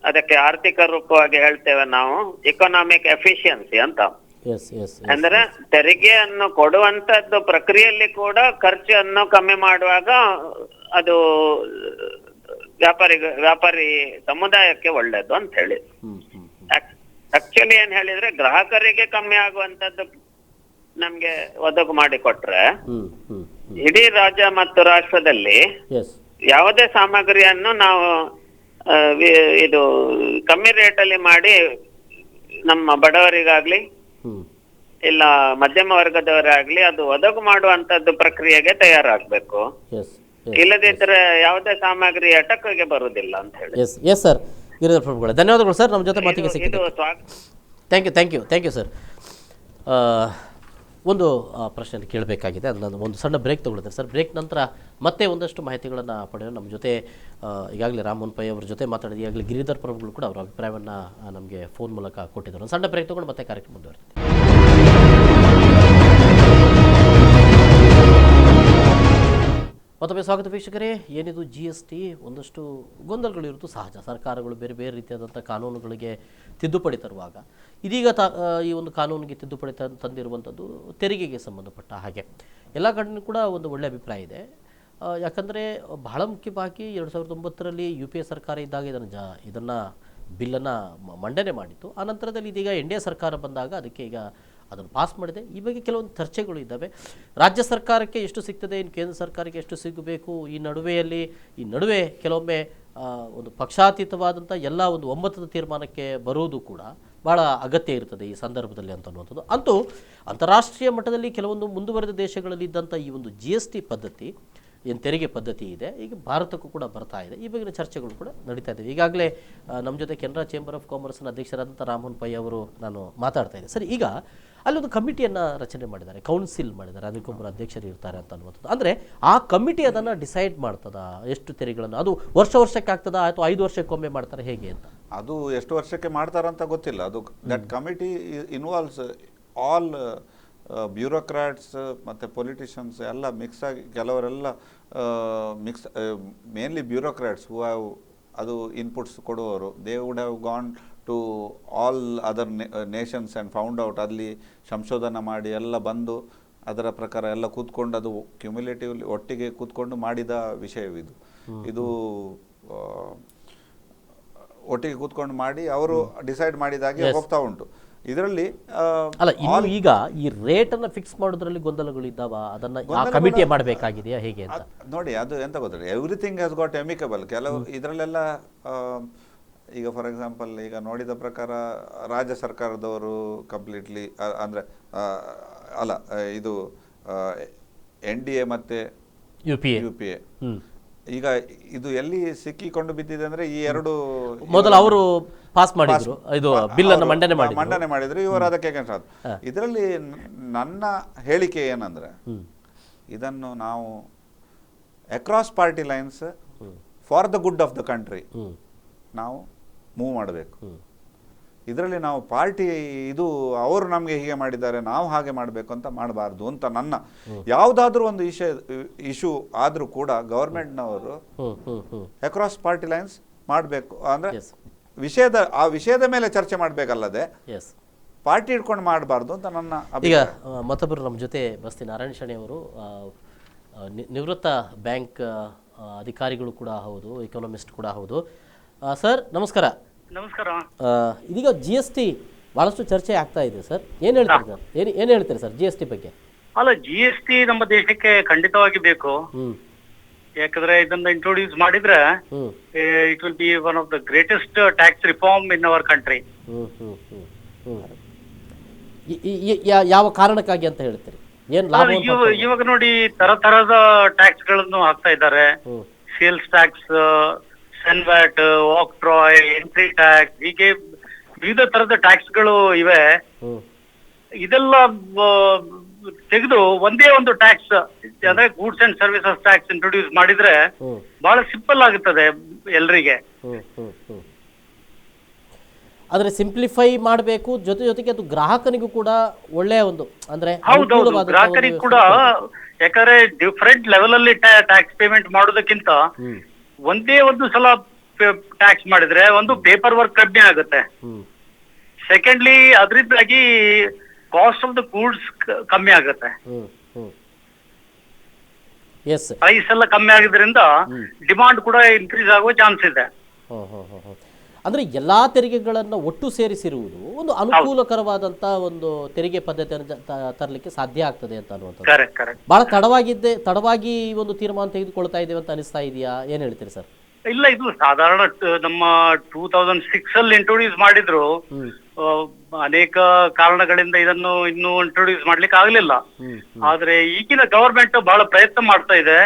[SPEAKER 4] ಅದಕ್ಕೆ ಆರ್ಥಿಕ ರೂಪವಾಗಿ ಹೇಳ್ತೇವೆ ನಾವು ಎಕನಾಮಿಕ್ ಎಫಿಷಿಯನ್ಸಿ ಅಂತ. ಅಂದ್ರೆ ತೆರಿಗೆಯನ್ನು ಕೊಡುವಂತದ್ದು ಪ್ರಕ್ರಿಯೆಯಲ್ಲಿ ಕೂಡ ಖರ್ಚನ್ನು ಕಮ್ಮಿ ಮಾಡುವಾಗ ಅದು ವ್ಯಾಪಾರಿ ಸಮುದಾಯಕ್ಕೆ ಒಳ್ಳೇದು ಅಂತ ಹೇಳಿ. ಆಕ್ಚುಲಿ ಏನ್ ಹೇಳಿದ್ರೆ ಗ್ರಾಹಕರಿಗೆ ಕಮ್ಮಿ ಆಗುವಂತದ್ದು ನಮ್ಗೆ ಒದಗು ಮಾಡಿಕೊಟ್ರೆ ಇಡೀ ರಾಜ್ಯ ಮತ್ತು ರಾಷ್ಟ್ರದಲ್ಲಿ ಯಾವುದೇ ಸಾಮಗ್ರಿಯನ್ನು ನಾವು ಇದು ಕಮ್ಮಿ ರೇಟಲ್ಲಿ ಮಾಡಿ ನಮ್ಮ ಬಡವರಿಗಾಗ್ಲಿ ಇಲ್ಲ ಮಧ್ಯಮ ವರ್ಗದವರಾಗ್ಲಿ ಅದು ಒದಗು ಮಾಡುವಂತದ್ದು ಪ್ರಕ್ರಿಯೆಗೆ ತಯಾರಾಗ್ಬೇಕು. ಇಲ್ಲದಿದ್ರೆ ಯಾವುದೇ ಸಾಮಗ್ರಿ ಅಟಕಿಗೆ ಬರುವುದಿಲ್ಲ ಅಂತ ಹೇಳಿ.
[SPEAKER 1] ಎಸ್ ಸರ್, ಗಿರಿಧರ್ ಪ್ರಭುಗಳೇ ಧನ್ಯವಾದಗಳು ಸರ್, ನಮ್ಮ ಜೊತೆ ಮಾತಿಗೆ ಸಿಕ್ಕಿದೆ. Thank you sir. ಒಂದು ಪ್ರಶ್ನೆ ಕೇಳಬೇಕಾಗಿದೆ, ಅದನ್ನು ಒಂದು ಸಣ್ಣ ಬ್ರೇಕ್ ತಗೊಳ್ಳುತ್ತೆ ಸರ್. ಬ್ರೇಕ್ ನಂತರ ಮತ್ತೆ ಒಂದಷ್ಟು ಮಾಹಿತಿಗಳನ್ನು ಪಡೆಯೋಣ. ನಮ್ಮ ಜೊತೆ ಈಗಾಗಲೇ ರಾಮಮೋಹನ್ ಪೈ ಅವ್ರ ಜೊತೆ ಮಾತಾಡಿದ ಈಗಾಗಲೇ ಗಿರಿಧರ್ ಪ್ರಭುಗಳು ಕೂಡ ಅವರ ಅಭಿಪ್ರಾಯವನ್ನು ನಮಗೆ ಫೋನ್ ಮೂಲಕ ಕೊಟ್ಟಿದ್ದರು. ಒಂದು ಸಣ್ಣ ಬ್ರೇಕ್ ತಗೊಂಡು ಮತ್ತೆ ಕಾರ್ಯಕ್ರಮ ಮುಂದುವರಿಯುತ್ತೆ. ಮತ್ತೊಮ್ಮೆ ಸ್ವಾಗತ ವೀಕ್ಷಕರೇ. ಏನಿದು GST, ಒಂದಷ್ಟು ಗೊಂದಲಗಳಿರುವುದು ಸಹಜ. ಸರ್ಕಾರಗಳು ಬೇರೆ ಬೇರೆ ರೀತಿಯಾದಂಥ ಕಾನೂನುಗಳಿಗೆ ತಿದ್ದುಪಡಿ ತರುವಾಗ ಇದೀಗ ಈ ಒಂದು ಕಾನೂನಿಗೆ ತಿದ್ದುಪಡಿ ತಂದಿರುವಂಥದ್ದು ತೆರಿಗೆಗೆ ಸಂಬಂಧಪಟ್ಟ ಹಾಗೆ ಎಲ್ಲ ಕಡೆಯೂ ಕೂಡ ಒಂದು ಒಳ್ಳೆಯ ಅಭಿಪ್ರಾಯ ಇದೆ. ಯಾಕಂದರೆ ಬಹಳ ಮುಖ್ಯವಾಗಿ 2009ರಲ್ಲಿ UPA ಸರ್ಕಾರ ಇದ್ದಾಗ ಇದನ್ನು ಬಿಲ್ಲನ್ನು ಮಂಡನೆ ಮಾಡಿತ್ತು. ಆ ನಂತರದಲ್ಲಿ ಇದೀಗ NDA ಸರ್ಕಾರ ಬಂದಾಗ ಅದಕ್ಕೆ ಈಗ ಅದನ್ನು ಪಾಸ್ ಮಾಡಿದೆ. ಈ ಬಗ್ಗೆ ಕೆಲವೊಂದು ಚರ್ಚೆಗಳು ಇದ್ದಾವೆ. ರಾಜ್ಯ ಸರ್ಕಾರಕ್ಕೆ ಎಷ್ಟು ಸಿಗ್ತದೆ, ಇನ್ನು ಕೇಂದ್ರ ಸರ್ಕಾರಕ್ಕೆ ಎಷ್ಟು ಸಿಗಬೇಕು, ಈ ನಡುವೆ ಕೆಲವೊಮ್ಮೆ ಒಂದು ಪಕ್ಷಾತೀತವಾದಂಥ ಎಲ್ಲ ಒಂದು ಒಮ್ಮತದ ತೀರ್ಮಾನಕ್ಕೆ ಬರುವುದು ಕೂಡ ಭಾಳ ಅಗತ್ಯ ಇರ್ತದೆ ಈ ಸಂದರ್ಭದಲ್ಲಿ ಅಂತನ್ನುವಂಥದ್ದು. ಅಂತೂ ಅಂತಾರಾಷ್ಟ್ರೀಯ ಮಟ್ಟದಲ್ಲಿ ಕೆಲವೊಂದು ಮುಂದುವರೆದ ದೇಶಗಳಲ್ಲಿ ಇದ್ದಂಥ ಈ ಒಂದು GST ಪದ್ಧತಿ ಏನು ತೆರಿಗೆ ಪದ್ಧತಿ ಇದೆ, ಈಗ ಭಾರತಕ್ಕೂ ಕೂಡ ಬರ್ತಾ ಇದೆ. ಈ ಬಗೆಗಿನ ಚರ್ಚೆಗಳು ಕೂಡ ನಡೀತಾ ಇದೆ. ಈಗಾಗಲೇ ನಮ್ಮ ಜೊತೆ ಕೆನರಾ ಚೇಂಬರ್ ಆಫ್ ಕಾಮರ್ಸ್ನ ಅಧ್ಯಕ್ಷರಾದಂಥ ರಾಮಮೋಹನ್ ಪೈ ಅವರು ನಾನು ಮಾತಾಡ್ತಾ ಇದ್ದೆ ಸರ್. ಈಗ ಅಲ್ಲೊಂದು ಕಮಿಟಿಯನ್ನು ರಚನೆ ಮಾಡಿದ್ದಾರೆ, ಕೌನ್ಸಿಲ್ ಮಾಡಿದ್ದಾರೆ, ಅದಕ್ಕೊಬ್ಬರು ಅಧ್ಯಕ್ಷರು ಇರ್ತಾರೆ ಅಂತ ಅನ್ನುವಂಥದ್ದು. ಅಂದರೆ ಆ ಕಮಿಟಿ ಅದನ್ನು ಡಿಸೈಡ್ ಮಾಡ್ತದ ಎಷ್ಟು ತೆರಿಗೆಗಳನ್ನು, ಅದು ವರ್ಷಕ್ಕೆ ಆಗ್ತದ ಅಥವಾ 5 ವರ್ಷಕ್ಕೊಮ್ಮೆ ಮಾಡ್ತಾರೆ ಹೇಗೆ ಅಂತ?
[SPEAKER 2] ಅದು ಎಷ್ಟು ವರ್ಷಕ್ಕೆ ಮಾಡ್ತಾರಂತ ಗೊತ್ತಿಲ್ಲ. ಅದು that committee involves all bureaucrats ಮತ್ತು ಪೊಲಿಟಿಷಿಯನ್ಸ್ ಎಲ್ಲ ಮಿಕ್ಸ್ ಆಗಿ, ಕೆಲವರೆಲ್ಲ mix, mainly bureaucrats who have ಅದು ಇನ್ಪುಟ್ಸ್ ಕೊಡುವವರು. They would have gone to all other nations and found out, ಅಲ್ಲಿ ಸಂಶೋಧನೆ ಮಾಡಿ ಎಲ್ಲ ಬಂದು ಅದರ ಪ್ರಕಾರ ಎಲ್ಲ ಕೂತ್ಕೊಂಡು ಅದು ಕ್ಯುಮ್ಯುಲೇಟಿವ್ಲಿ ಒಟ್ಟಿಗೆ ಕೂತ್ಕೊಂಡು ಮಾಡಿದ ವಿಷಯವಿದು. ಇದು ಒಟ್ಟಿಗೆ ಕೂತ್ಕೊಂಡು ಮಾಡಿ ಅವರು ಡಿಸೈಡ್ ಮಾಡಿದಾಗೆ ಹೋಗ್ತಾ ಉಂಟು. ಇದರಲ್ಲಿ
[SPEAKER 1] ಅಲ್ಲ, ಈಗ ಈ ರೇಟನ್ನು ಫಿಕ್ಸ್ ಮಾಡೋದ್ರಲ್ಲಿ ಗೊಂದಲಗಳಿದ್ದಾವ, ಅದನ್ನು ಕಮಿಟಿ ಮಾಡಬೇಕಾಗಿದೆಯಾ ಹೇಗೆ ಅಂತ
[SPEAKER 2] ನೋಡಿ. ಅದು ಎಂತ ಗೊತ್ತಿಲ್ಲ, ಎವ್ರಿಥಿಂಗ್ ಹ್ಯಾಸ್ ಗಾಟ್ ಎಮಿಕಬಲ್. ಕೆಲವು ಇದರಲ್ಲೆಲ್ಲ ಈಗ ಫಾರ್ ಎಕ್ಸಾಂಪಲ್ ಈಗ ನೋಡಿದ ಪ್ರಕಾರ ರಾಜ್ಯ ಸರ್ಕಾರದವರು ಕಂಪ್ಲೀಟ್ಲಿ ಅಂದರೆ ಅಲ್ಲ, ಇದು NDA ಮತ್ತು UPA ಈಗ ಇದು ಎಲ್ಲಿ ಸಿಕ್ಕಿಕೊಂಡು ಬಿದ್ದಿದೆ ಅಂದ್ರೆ ಈ ಎರಡು
[SPEAKER 1] ಮೊದಲು ಅವರು ಪಾಸ್ ಮಾಡಿದ್ರು, ಇದು ಬಿಲ್ ಅನ್ನು ಮಂಡನೆ
[SPEAKER 2] ಮಾಡಿದ್ರು, ಇವರು ಅದಕ್ಕೆ ಇದರಲ್ಲಿ ನನ್ನ ಹೇಳಿಕೆ ಏನಂದ್ರೆ ಇದನ್ನು ನಾವು across party lines for the good of the country ನಾವು ಮೂವ್ ಮಾಡಬೇಕು. ಇದರಲ್ಲಿ ನಾವು ಪಾರ್ಟಿ ಇದು ಅವರು ನಮಗೆ ಹೀಗೆ ಮಾಡಿದ್ದಾರೆ ನಾವು ಹಾಗೆ ಮಾಡಬೇಕು ಅಂತ ಮಾಡಬಾರ್ದು ಅಂತ ನನ್ನ. ಯಾವುದಾದ್ರೂ ಒಂದು ಇಶ್ಯೂ ಆದರೂ ಕೂಡ ಗವರ್ಮೆಂಟ್ನವರು ಅಕ್ರಾಸ್ ಪಾರ್ಟಿ ಲೈನ್ಸ್ ಮಾಡಬೇಕು. ಅಂದರೆ ಆ ವಿಷಯದ ಮೇಲೆ ಚರ್ಚೆ ಮಾಡಬೇಕಲ್ಲದೆ ಪಾರ್ಟಿ ಇಟ್ಕೊಂಡು ಮಾಡಬಾರ್ದು ಅಂತ ನನ್ನ.
[SPEAKER 1] ಈಗ ಮತ್ತೊಬ್ಬರು ನಮ್ಮ ಜೊತೆ ಬಸ್ತಿ ನಾರಾಯಣ ಶೆಣಿ ಅವರು, ನಿವೃತ್ತ ಬ್ಯಾಂಕ್ ಅಧಿಕಾರಿಗಳು ಕೂಡ ಹೌದು, ಎಕಾನಮಿಸ್ಟ್ ಕೂಡ ಹೌದು. ಸರ್ ನಮಸ್ಕಾರ.
[SPEAKER 5] ನಮಸ್ಕಾರ.
[SPEAKER 1] ಇದೀಗ GST ಬಹಳಷ್ಟು ಚರ್ಚೆ ಆಗ್ತಾ ಇದೆ ಸರ್, ಏನು ಹೇಳ್ತಾರೆ ಸರ್? ಏನು ಹೇಳ್ತಾರೆ ಸರ್ GST ಬಗ್ಗೆ?
[SPEAKER 5] ಅಲ್ಲ, GST ನಮ್ಮ ದೇಶಕ್ಕೆ ಖಂಡಿತವಾಗಿ ಬೇಕು. ಯಾಕಂದ್ರೆ ಇದನ್ನ ಇಂಟ್ರೊಡ್ಯೂಸ್ ಮಾಡಿದ್ರೆ it will be one of the greatest tax reform in our country.
[SPEAKER 1] ಯಾವ ಕಾರಣಕ್ಕಾಗಿ ಅಂತ ಹೇಳ್ತೀರಿ? ಏನ್ ಲಾಭ?
[SPEAKER 5] ಇವಾಗ ನೋಡಿ, ತರತರದ ಟ್ಯಾಕ್ಸ್ ಗಳನ್ನು ಹಾಕ್ತಾ ಇದ್ದಾರೆ. ಸೇಲ್ಸ್ ಟ್ಯಾಕ್ಸ್, ಸೆನ್ವ್ಯಾಟ್, ಆಕ್ಟ್ರಾಯ್, ಎಂಟ್ರಿ ಟ್ಯಾಕ್ಸ್, ಹೀಗೆ ವಿವಿಧ ತರದ ಟ್ಯಾಕ್ಸ್ಗಳು ಇವೆ. ಇದೆಲ್ಲ ತೆಗೆದು ಒಂದೇ ಒಂದು ಟ್ಯಾಕ್ಸ್ ಅಂದ್ರೆ goods and services tax introduce ಮಾಡಿದ್ರೆ ಬಹಳ ಸಿಂಪಲ್ ಆಗುತ್ತದೆ ಎಲ್ರಿಗೆ.
[SPEAKER 1] ಆದರೆ ಸಿಂಪ್ಲಿಫೈ ಮಾಡಬೇಕು, ಜೊತೆಗೆ ಅದು ಗ್ರಾಹಕನಿಗೂ ಕೂಡ ಒಳ್ಳೆಯ ಒಂದು ಅಂದ್ರೆ
[SPEAKER 5] ಹೌದೌದು, ಗ್ರಾಹಕರಿಗೆ ಕೂಡ. ಯಾಕಂದ್ರೆ ಡಿಫರೆಂಟ್ ಲೆವೆಲ್ ಅಲ್ಲಿ ಟ್ಯಾಕ್ಸ್ ಪೇಮೆಂಟ್ ಮಾಡೋದಕ್ಕಿಂತ ಒಂದೇ ಒಂದು ಸಲ ಟ್ಯಾಕ್ಸ್ ಮಾಡಿದ್ರೆ ಒಂದು ಪೇಪರ್ ವರ್ಕ್ ಕಮ್ಮಿ ಆಗುತ್ತೆ. ಸೆಕೆಂಡ್ಲಿ ಅದರಿಂದಾಗಿ ಕಾಸ್ಟ್ ಆಫ್ ದ ಗೂಡ್ಸ್ ಕಮ್ಮಿ ಆಗುತ್ತೆ. ಪ್ರೈಸ್ ಎಲ್ಲ ಕಮ್ಮಿ ಆಗಿದ್ರಿಂದ ಡಿಮಾಂಡ್ ಕೂಡ ಇನ್ಕ್ರೀಸ್ ಆಗುವ ಚಾನ್ಸ್ ಇದೆ.
[SPEAKER 1] ಅಂದ್ರೆ ಎಲ್ಲಾ ತೆರಿಗೆಗಳನ್ನು ಒಟ್ಟು ಸೇರಿಸಿರುವುದು ಒಂದು ಅನುಕೂಲಕರವಾದಂತ ಒಂದು ತೆರಿಗೆ ಪದ್ಧತಿಯನ್ನು ತರಲಿಕ್ಕೆ ಸಾಧ್ಯ ಆಗ್ತದೆ ಅಂತ ಅನ್ನುವಂಥದ್ದು. ಬಹಳ ತಡವಾಗಿ ಒಂದು ತೀರ್ಮಾನ ತೆಗೆದುಕೊಳ್ತಾ ಇದ್ದೇವೆ ಅಂತ ಅನಿಸ್ತಾ ಇದೆಯಾ? ಏನ್ ಹೇಳ್ತೀರಿ ಸರ್?
[SPEAKER 5] ಇಲ್ಲ, ಇದು ಸಾಧಾರಣ ನಮ್ಮ 2006 ಅಲ್ಲಿ ಇಂಟ್ರೊಡ್ಯೂಸ್ ಮಾಡಿದ್ರು. ಅನೇಕ ಕಾರಣಗಳಿಂದ ಇದನ್ನು ಇನ್ನೂ ಇಂಟ್ರೊಡ್ಯೂಸ್ ಮಾಡ್ಲಿಕ್ಕೆ ಆಗ್ಲಿಲ್ಲ. ಆದ್ರೆ ಈಗಿನ ಗವರ್ಮೆಂಟ್ ಬಹಳ ಪ್ರಯತ್ನ ಮಾಡ್ತಾ ಇದೆ.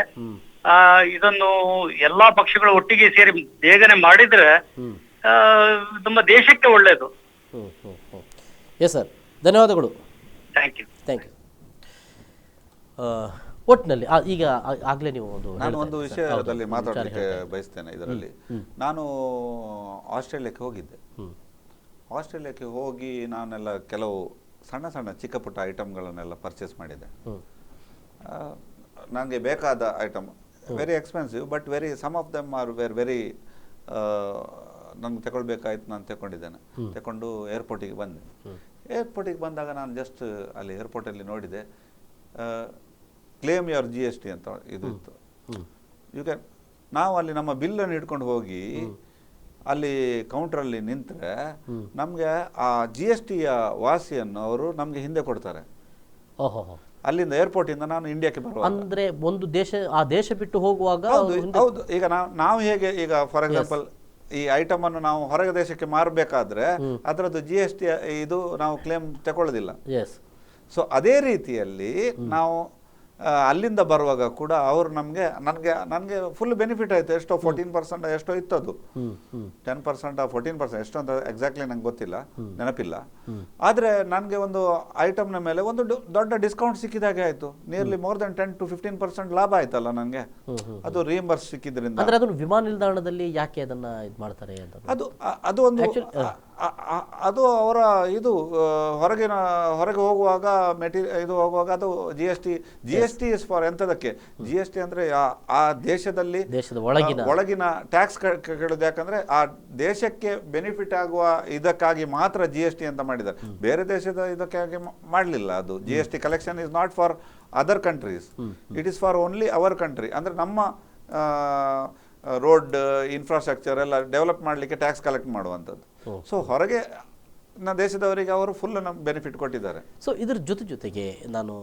[SPEAKER 5] ಇದನ್ನು ಎಲ್ಲಾ ಪಕ್ಷಗಳು ಒಟ್ಟಿಗೆ ಸೇರಿ ಬೇಗನೆ ಮಾಡಿದ್ರೆ ನಮ್ಮ ದೇಶಕ್ಕೆ ಒಳ್ಳೆಯದು.
[SPEAKER 1] ಎಸ್ ಸರ್, ಧನ್ಯವಾದಗಳು.
[SPEAKER 5] Thank you.
[SPEAKER 1] ಒಟ್ಟಿನಲ್ಲಿ ಈಗ ಆಗ್ಲೇ ನೀವು
[SPEAKER 2] ನಾನು ಒಂದು ವಿಷಯದಲ್ಲಿ ಮಾತಾಡಲಿಕ್ಕೆ ಬಯಸ್ತೇನೆ. ಇದರಲ್ಲಿ ನಾನು ಆಸ್ಟ್ರೇಲಿಯಾಕ್ಕೆ ಹೋಗಿದ್ದೆ. ಆಸ್ಟ್ರೇಲಿಯಾಕ್ಕೆ ಹೋಗಿ ನಾನೆಲ್ಲ ಕೆಲವು ಸಣ್ಣ ಚಿಕ್ಕ ಪುಟ್ಟ ಐಟಮ್ಗಳನ್ನೆಲ್ಲ ಪರ್ಚೇಸ್ ಮಾಡಿದ್ದೆ. ನನಗೆ ಬೇಕಾದ item very expensive, but some of them are very ನನಗೆ ತಗೊಳ್ಬೇಕಾಯ್ತು. ನಾನು ತಗೊಂಡು ಏರ್ಪೋರ್ಟಿಗೆ ಬಂದೆ. ಏರ್ಪೋರ್ಟಿಗೆ ಬಂದಾಗ ನಾನು ಜಸ್ಟ್ ಅಲ್ಲಿ ಏರ್ಪೋರ್ಟಲ್ಲಿ ನೋಡಿದೆ, ಕ್ಲೇಮ್ ಯುವರ್ GST ಅಂತ ಇದು ಇತ್ತು. ನಾವು ಅಲ್ಲಿ ನಮ್ಮ ಬಿಲ್ಲನ್ನು ಹಿಡ್ಕೊಂಡು ಹೋಗಿ ಅಲ್ಲಿ ಕೌಂಟ್ರಲ್ಲಿ ನಿಂತರೆ ನಮಗೆ ಆ GSTಯ ವಾಸಿಯನ್ನು ಅವರು ನಮಗೆ ಹಿಂದೆ ಕೊಡ್ತಾರೆ. ಅಲ್ಲಿಂದ ಏರ್ಪೋರ್ಟ್ ಇಂದ ನಾನು ಇಂಡಿಯಾಕ್ಕೆ ಬರುವಾಗ
[SPEAKER 1] ಅಂದ್ರೆ ಒಂದು ಆ ದೇಶ ಬಿಟ್ಟು ಹೋಗುವಾಗ
[SPEAKER 2] ಹೌದು. ಈಗ ನಾವು ಹೇಗೆ ಈಗ ಫಾರ್ ಎಕ್ಸಾಂಪಲ್ ಈ ಐಟಮ್ ಅನ್ನು ನಾವು ಹೊರಗೆ ದೇಶಕ್ಕೆ ಮಾರಬೇಕಾದ್ರೆ ಅದರದ್ದು GST ಇದು ನಾವು ಕ್ಲೇಮ್ ತಗೊಳ್ಳೋದಿಲ್ಲ. ಸೊ ಅದೇ ರೀತಿಯಲ್ಲಿ ನಾವು ಅಲ್ಲಿಂದ ಬರುವಾಗ ಕೂಡ ಅವರು ನನಗೆ ಫುಲ್ ಬೆನಿಫಿಟ್ ಆಯ್ತು. ಎಷ್ಟೋ 14% ಎಷ್ಟೋ ಇತ್ತು, ಅದು 10% 14% ಎಷ್ಟೋ ಅಂತ ಎಕ್ಸಾಕ್ಟ್ಲಿ ನಂಗೆ ಗೊತ್ತಿಲ್ಲ, ನೆನಪಿಲ್ಲ. ಆದರೆ ನನಗೆ ಒಂದು ಐಟಮ್ನ ಮೇಲೆ ಒಂದು ದೊಡ್ಡ ಡಿಸ್ಕೌಂಟ್ ಸಿಕ್ಕಿದಾಗೆ ಆಯಿತು. ನಿಯರ್ಲಿ ಮೋರ್ ದೆನ್ 10 to 15% ಲಾಭ ಆಯ್ತಲ್ಲ ನನಗೆ, ಅದು ರೀಎಂಬರ್ಸ್ ಸಿಕ್ಕಿದ್ರಿಂದ.
[SPEAKER 1] ಅಂದ್ರೆ ಅದನ್ನು ವಿಮಾನ ನಿಲ್ದಾಣದಲ್ಲಿ ಯಾಕೆ ಅದನ್ನ ಇದು ಮಾಡ್ತಾರೆ ಅಂತ
[SPEAKER 2] ಅದು ಒಂದು ಅದು ಅವರ ಇದು ಹೊರಗೆ ಹೋಗುವಾಗ ಇದು ಹೋಗುವಾಗ ಅದು GST ಇಸ್ ಫಾರ್ ಎಂತದಕ್ಕೆ GST ಅಂದ್ರೆ ಆ ದೇಶದ ಒಳಗಿನ ಟ್ಯಾಕ್ಸ್ ಕೇಳೋದು. ಯಾಕಂದ್ರೆ ಆ ದೇಶಕ್ಕೆ ಬೆನಿಫಿಟ್ ಆಗುವ ಇದಕ್ಕಾಗಿ ಮಾತ್ರ GST ಅಂತ ಮಾಡಿದ್ದಾರೆ, ಬೇರೆ ದೇಶದ ಇದಕ್ಕಾಗಿ ಮಾಡಲಿಲ್ಲ. ಅದು GST collection is not for other countries, it is for only our country. ಅಂದ್ರೆ ನಮ್ಮ ರೋಡ್ ಇನ್ಫ್ರಾಸ್ಟ್ರಕ್ಚರ್ ಎಲ್ಲ ಡೆವಲಪ್ ಮಾಡಲಿಕ್ಕೆ ಟ್ಯಾಕ್ಸ್ ಕಲೆಕ್ಟ್ ಮಾಡುವಂಥದ್ದು. ಸೊ ಹೊರಗೆ ದೇಶದವರಿಗೆ ಅವರು ಫುಲ್ ಬೆನಿಫಿಟ್ ಕೊಟ್ಟಿದ್ದಾರೆ.
[SPEAKER 1] ಸೊ ಇದ್ರ ಜೊತೆಗೆ ನಾನು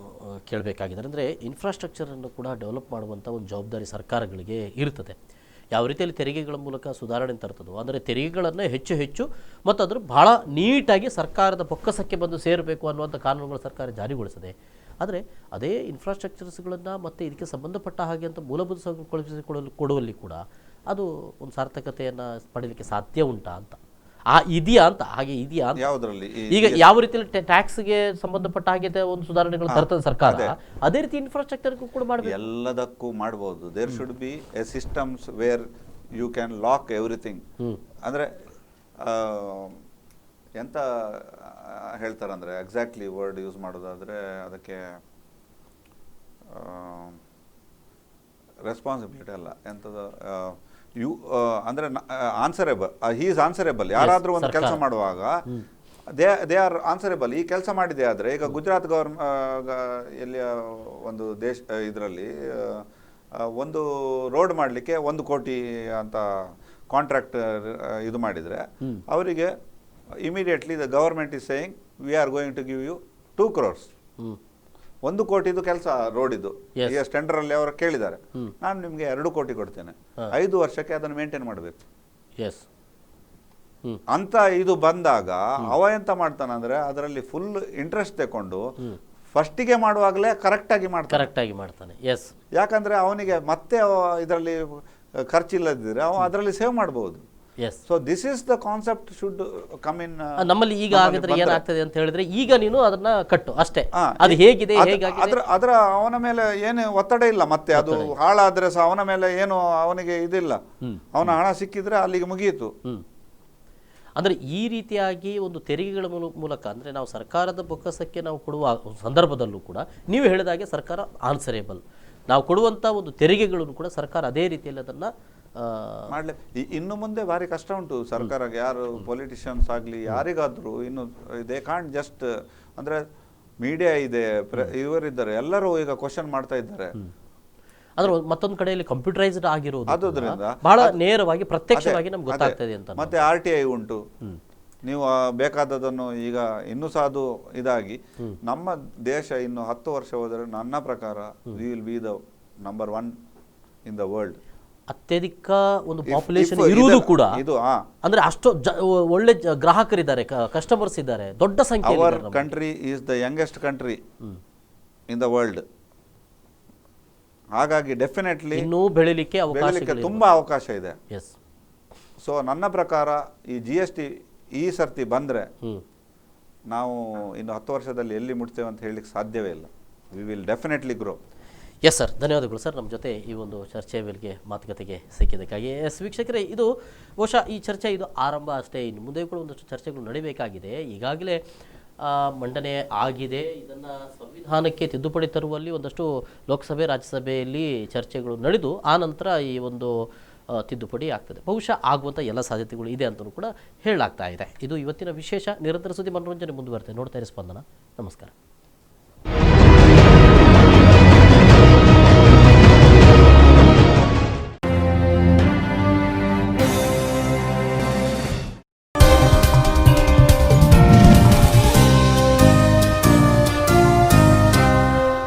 [SPEAKER 1] ಕೇಳಬೇಕಾಗಿದ್ದಾರೆ ಅಂದರೆ ಇನ್ಫ್ರಾಸ್ಟ್ರಕ್ಚರನ್ನು ಕೂಡ ಡೆವಲಪ್ ಮಾಡುವಂಥ ಒಂದು ಜವಾಬ್ದಾರಿ ಸರ್ಕಾರಗಳಿಗೆ ಇರ್ತದೆ. ಯಾವ ರೀತಿಯಲ್ಲಿ ತೆರಿಗೆಗಳ ಮೂಲಕ ಸುಧಾರಣೆ ತರ್ತದೋ, ಅಂದರೆ ತೆರಿಗೆಗಳನ್ನು ಹೆಚ್ಚು ಮತ್ತು ಅದ್ರ ಭಾಳ ನೀಟಾಗಿ ಸರ್ಕಾರದ ಬೊಕ್ಕಸಕ್ಕೆ ಬಂದು ಸೇರಬೇಕು ಅನ್ನುವಂಥ ಕಾನೂನುಗಳು ಸರ್ಕಾರ ಜಾರಿಗೊಳಿಸದೆ. ಆದರೆ ಅದೇ ಇನ್ಫ್ರಾಸ್ಟ್ರಕ್ಚರ್ಸ್ಗಳನ್ನು ಮತ್ತು ಇದಕ್ಕೆ ಸಂಬಂಧಪಟ್ಟ ಹಾಗೆ ಅಂತ ಮೂಲಭೂತ ಸೌಕರ್ಯ ಕೊಡುವಲ್ಲಿ ಕೂಡ ಅದು ಒಂದು ಸಾರ್ಥಕತೆಯನ್ನು ಪಡೀಲಿಕ್ಕೆ ಸಾಧ್ಯ ಉಂಟಾ ಅಂತ, ಇದೆಯಾ ಅಂತ
[SPEAKER 2] ಯಾವುದರಲ್ಲಿ
[SPEAKER 1] ಈಗ ಯಾವ ರೀತಿಯಲ್ಲಿ ಟ್ಯಾಕ್ಸ್ಗೆ ಸಂಬಂಧಪಟ್ಟ ಹಾಗೆ ಒಂದು ಸುಧಾರಣೆಗಳು ತರ್ತದೆ ಸರ್ಕಾರ, ಅದೇ ರೀತಿ ಇನ್ಫ್ರಾಸ್ಟ್ರಕ್ಚರ್ಗೂ ಕೂಡ ಮಾಡಬೇಕು.
[SPEAKER 2] ಎಲ್ಲದಕ್ಕೂ ಮಾಡಬಹುದು. There should be a systems where you can lock everything. ಅಂದ್ರೆ ಎಂತ ಹೇಳ್ತಾರಂದ್ರೆ ಎಕ್ಸಾಕ್ಟ್ಲಿ ವರ್ಡ್ ಯೂಸ್ ಮಾಡೋದಾದ್ರೆ ಅದಕ್ಕೆ ರೆಸ್ಪಾನ್ಸಿಬಿಲಿಟಿ ಅಲ್ಲ, ಎಂಥದ್ದು ಅಂದ್ರೆ ಆನ್ಸರೇಬಲ್, ಹಿ ಈಸ್ ಆನ್ಸರೇಬಲ್. ಯಾರಾದ್ರೂ ಒಂದು ಕೆಲಸ ಮಾಡುವಾಗ ದೇ ಆರ್ ಆನ್ಸರೇಬಲ್. ಈ ಕೆಲಸ ಮಾಡಿದೆ ಆದರೆ ಈಗ ಗುಜರಾತ್ ಎಲ್ಲಿಯ ಒಂದು ದೇಶ ಇದರಲ್ಲಿ ಒಂದು ರೋಡ್ ಮಾಡಲಿಕ್ಕೆ 1 ಕೋಟಿ ಅಂತ ಕಾಂಟ್ರಾಕ್ಟ್ ಇದು ಮಾಡಿದರೆ ಅವರಿಗೆ immediately the government is saying we are going to give you 2 crores. 1 ಕೋಟಿದು ಕೆಲಸ ರೋಡಿದು ಈಗ ಟೆಂಡರ್ ಅಲ್ಲಿ ಅವರು ಕೇಳಿದ್ದಾರೆ, ನಾನು ನಿಮ್ಗೆ 2 ಕೋಟಿ ಕೊಡ್ತೇನೆ, 5 ವರ್ಷಕ್ಕೆ ಅದನ್ನು ಮೇಂಟೈನ್ ಮಾಡಬೇಕು ಅಂತ. ಇದು ಬಂದಾಗ ಅವ ಎಂತ ಮಾಡ್ತಾನಂದ್ರೆ ಅದರಲ್ಲಿ ಫುಲ್ ಇಂಟ್ರೆಸ್ಟ್ ತಗೊಂಡು ಫಸ್ಟಿಗೆ ಮಾಡುವಾಗಲೇ ಕರೆಕ್ಟ್ ಆಗಿ ಮಾಡ್ತಾನೆ.
[SPEAKER 1] ಯಾಕಂದ್ರೆ
[SPEAKER 2] ಅವನಿಗೆ ಮತ್ತೆ ಇದರಲ್ಲಿ ಖರ್ಚಿಲ್ಲದಿದ್ರೆ ಅವ ಅದರಲ್ಲಿ ಸೇವ್ ಮಾಡ್ಬೋದು.
[SPEAKER 1] Yes.
[SPEAKER 2] So this is the concept should come in.
[SPEAKER 1] ನಮ್ಮಲ್ಲಿ ಈಗ ಆಗಿದ್ರೆ ಏನಾಗ್ತದೆ ಅಂತ ಹೇಳಿದ್ರೆ, ಈಗ ನೀನು ಅದನ್ನ ಕಟ್ಟು ಅಷ್ಟೇ, ಅದು ಹೇಗಿದೆ ಹೇಗಾಗಿದೆ
[SPEAKER 2] ಅದರ ಅವನ ಮೇಲೆ ಏನು ಒತ್ತಡ ಇಲ್ಲ, ಮತ್ತೆ ಅದು ಹಾಳಾದ್ರೆ ಸಹ ಅವನ ಮೇಲೆ ಏನು ಅವನಿಗೆ ಇದಿಲ್ಲ, ಅವನ ಹಣ ಸಿಕ್ಕಿದ್ರೆ ಅಲ್ಲಿಗೆ ಮುಗಿಯಿತು.
[SPEAKER 1] ಅಂದರೆ ಈ ರೀತಿಯಾಗಿ ಒಂದು ತೆರಿಗೆಗಳ ಮೂಲಕ ಅಂದರೆ ನಾವು ಸರ್ಕಾರದ ಬೊಕ್ಕಸಕ್ಕೆ ನಾವು ಕೊಡುವ ಸಂದರ್ಭದಲ್ಲೂ ಕೂಡ ನೀವು ಹೇಳಿದಾಗೆ ಸರ್ಕಾರ ಆನ್ಸರೇಬಲ್, ನಾವು ಕೊಡುವಂಥ ಒಂದು ತೆರಿಗೆಗಳನ್ನು ಕೂಡ ಸರ್ಕಾರ ಅದೇ ರೀತಿಯಲ್ಲಿ ಅದನ್ನು
[SPEAKER 2] ಮಾಡ್ಲಿ. ಇನ್ನು ಮುಂದೆ ಭಾರಿ ಕಷ್ಟ ಉಂಟು ಸರ್ಕಾರಕ್ಕೆ, ಯಾರು ಪೊಲಿಟಿಷಿಯನ್ಸ್ ಆಗಲಿ ಯಾರಿಗಾದ್ರೂ ಇನ್ನು ದೇ ಕಾಂಟ್ ಜಸ್ಟ್, ಅಂದರೆ ಮೀಡಿಯಾ ಇದೆ, ಇವರಿದ್ದಾರೆ, ಎಲ್ಲರೂ ಈಗ ಕ್ವಶನ್ ಮಾಡ್ತಾ ಇದ್ದಾರೆ.
[SPEAKER 1] ಅಂದ್ರೆ ಮತ್ತೊಂದು ಕಡೆಯಲ್ಲಿ ಕಂಪ್ಯೂಟರೈಸ್ಡ್ ಆಗಿರೋದು
[SPEAKER 2] ಆದುದರಿಂದ
[SPEAKER 1] ಬಹಳ ನೇರವಾಗಿ ಪ್ರತ್ಯಕ್ಷವಾಗಿ ನಮ್ಗೆ ಗೊತ್ತಾಗ್ತದೆ ಅಂತ.
[SPEAKER 2] ಮತ್ತೆ RTI ಉಂಟು, ನೀವು ಬೇಕಾದದನ್ನು ಈಗ ಇನ್ನೂ ಸಹ ಅದು ಇದಾಗಿ ನಮ್ಮ ದೇಶ ಇನ್ನು 10 ವರ್ಷ ಹೋದರೆ ನನ್ನ ಪ್ರಕಾರ we will be the number 1 in the world.
[SPEAKER 1] ಅತ್ಯಧಿಕ ಒಂದು ಪಾಪ್ಯುಲೇಷನ್ ಇರುವುದು ಕೂಡ
[SPEAKER 2] ಇದು
[SPEAKER 1] ಅಂದ್ರೆ ಅಷ್ಟು ಒಳ್ಳೆ ಗ್ರಾಹಕರಿದ್ದಾರೆ, ಕಸ್ಟಮರ್ಸ್ ಇದ್ದಾರೆ, ದೊಡ್ಡ ಸಂಖ್ಯೆ.
[SPEAKER 2] Our country is the youngest country in the world. ಹಾಗಾಗಿ ಡೆಫಿನೆಟ್ಲಿ
[SPEAKER 1] ಇನ್ನೂ ಬೆಳಿಲಿಕ್ಕೆ
[SPEAKER 2] ತುಂಬಾ ಅವಕಾಶ ಇದೆ.
[SPEAKER 1] ಎಸ್.
[SPEAKER 2] ಸೊ ನನ್ನ ಪ್ರಕಾರ ಈ GST ಈ ಸರ್ತಿ ಬಂದ್ರೆ ನಾವು ಇನ್ನು 10 ವರ್ಷದಲ್ಲಿ ಎಲ್ಲಿ ಮುಟ್ತೇವೆ ಅಂತ ಹೇಳಲಿಕ್ಕೆ ಸಾಧ್ಯವೇ ಇಲ್ಲ. We will definitely grow.
[SPEAKER 1] S sir, ಧನ್ಯವಾದಗಳು ಸರ್ ನಮ್ಮ ಜೊತೆ ಈ ಒಂದು ಚರ್ಚೆಯ ವೇಳೆಗೆ ಮಾತುಕತೆಗೆ ಸಿಕ್ಕಿದ್ದಕ್ಕಾಗಿ. ಎಸ್ ವೀಕ್ಷಕರೇ, ಇದು ಬಹುಶಃ ಈ ಚರ್ಚೆ ಇದು ಆರಂಭ ಅಷ್ಟೇ, ಇನ್ನು ಮುಂದೆ ಕೂಡ ಒಂದಷ್ಟು ಚರ್ಚೆಗಳು ನಡೀಬೇಕಾಗಿದೆ. ಈಗಾಗಲೇ ಮಂಡನೆ ಆಗಿದೆ. ಇದನ್ನು ಸಂವಿಧಾನಕ್ಕೆ ತಿದ್ದುಪಡಿ ತರುವಲ್ಲಿ ಒಂದಷ್ಟು ಲೋಕಸಭೆ ರಾಜ್ಯಸಭೆಯಲ್ಲಿ ಚರ್ಚೆಗಳು ನಡೆದು ಆ ನಂತರ ಈ ಒಂದು ತಿದ್ದುಪಡಿ ಆಗ್ತದೆ. ಬಹುಶಃ ಆಗುವಂಥ ಎಲ್ಲ ಸಾಧ್ಯತೆಗಳು ಇದೆ ಅಂತಲೂ ಕೂಡ ಹೇಳಲಾಗ್ತಾ ಇದೆ. ಇದು ಇವತ್ತಿನ ವಿಶೇಷ. ನಿರಂತರ ಸುದ್ದಿ ಮನೋರಂಜನೆ ಮುಂದುವರೆತೆ. ನೋಡ್ತಾ ಇರಿ ಸ್ಪಂದನ. ನಮಸ್ಕಾರ.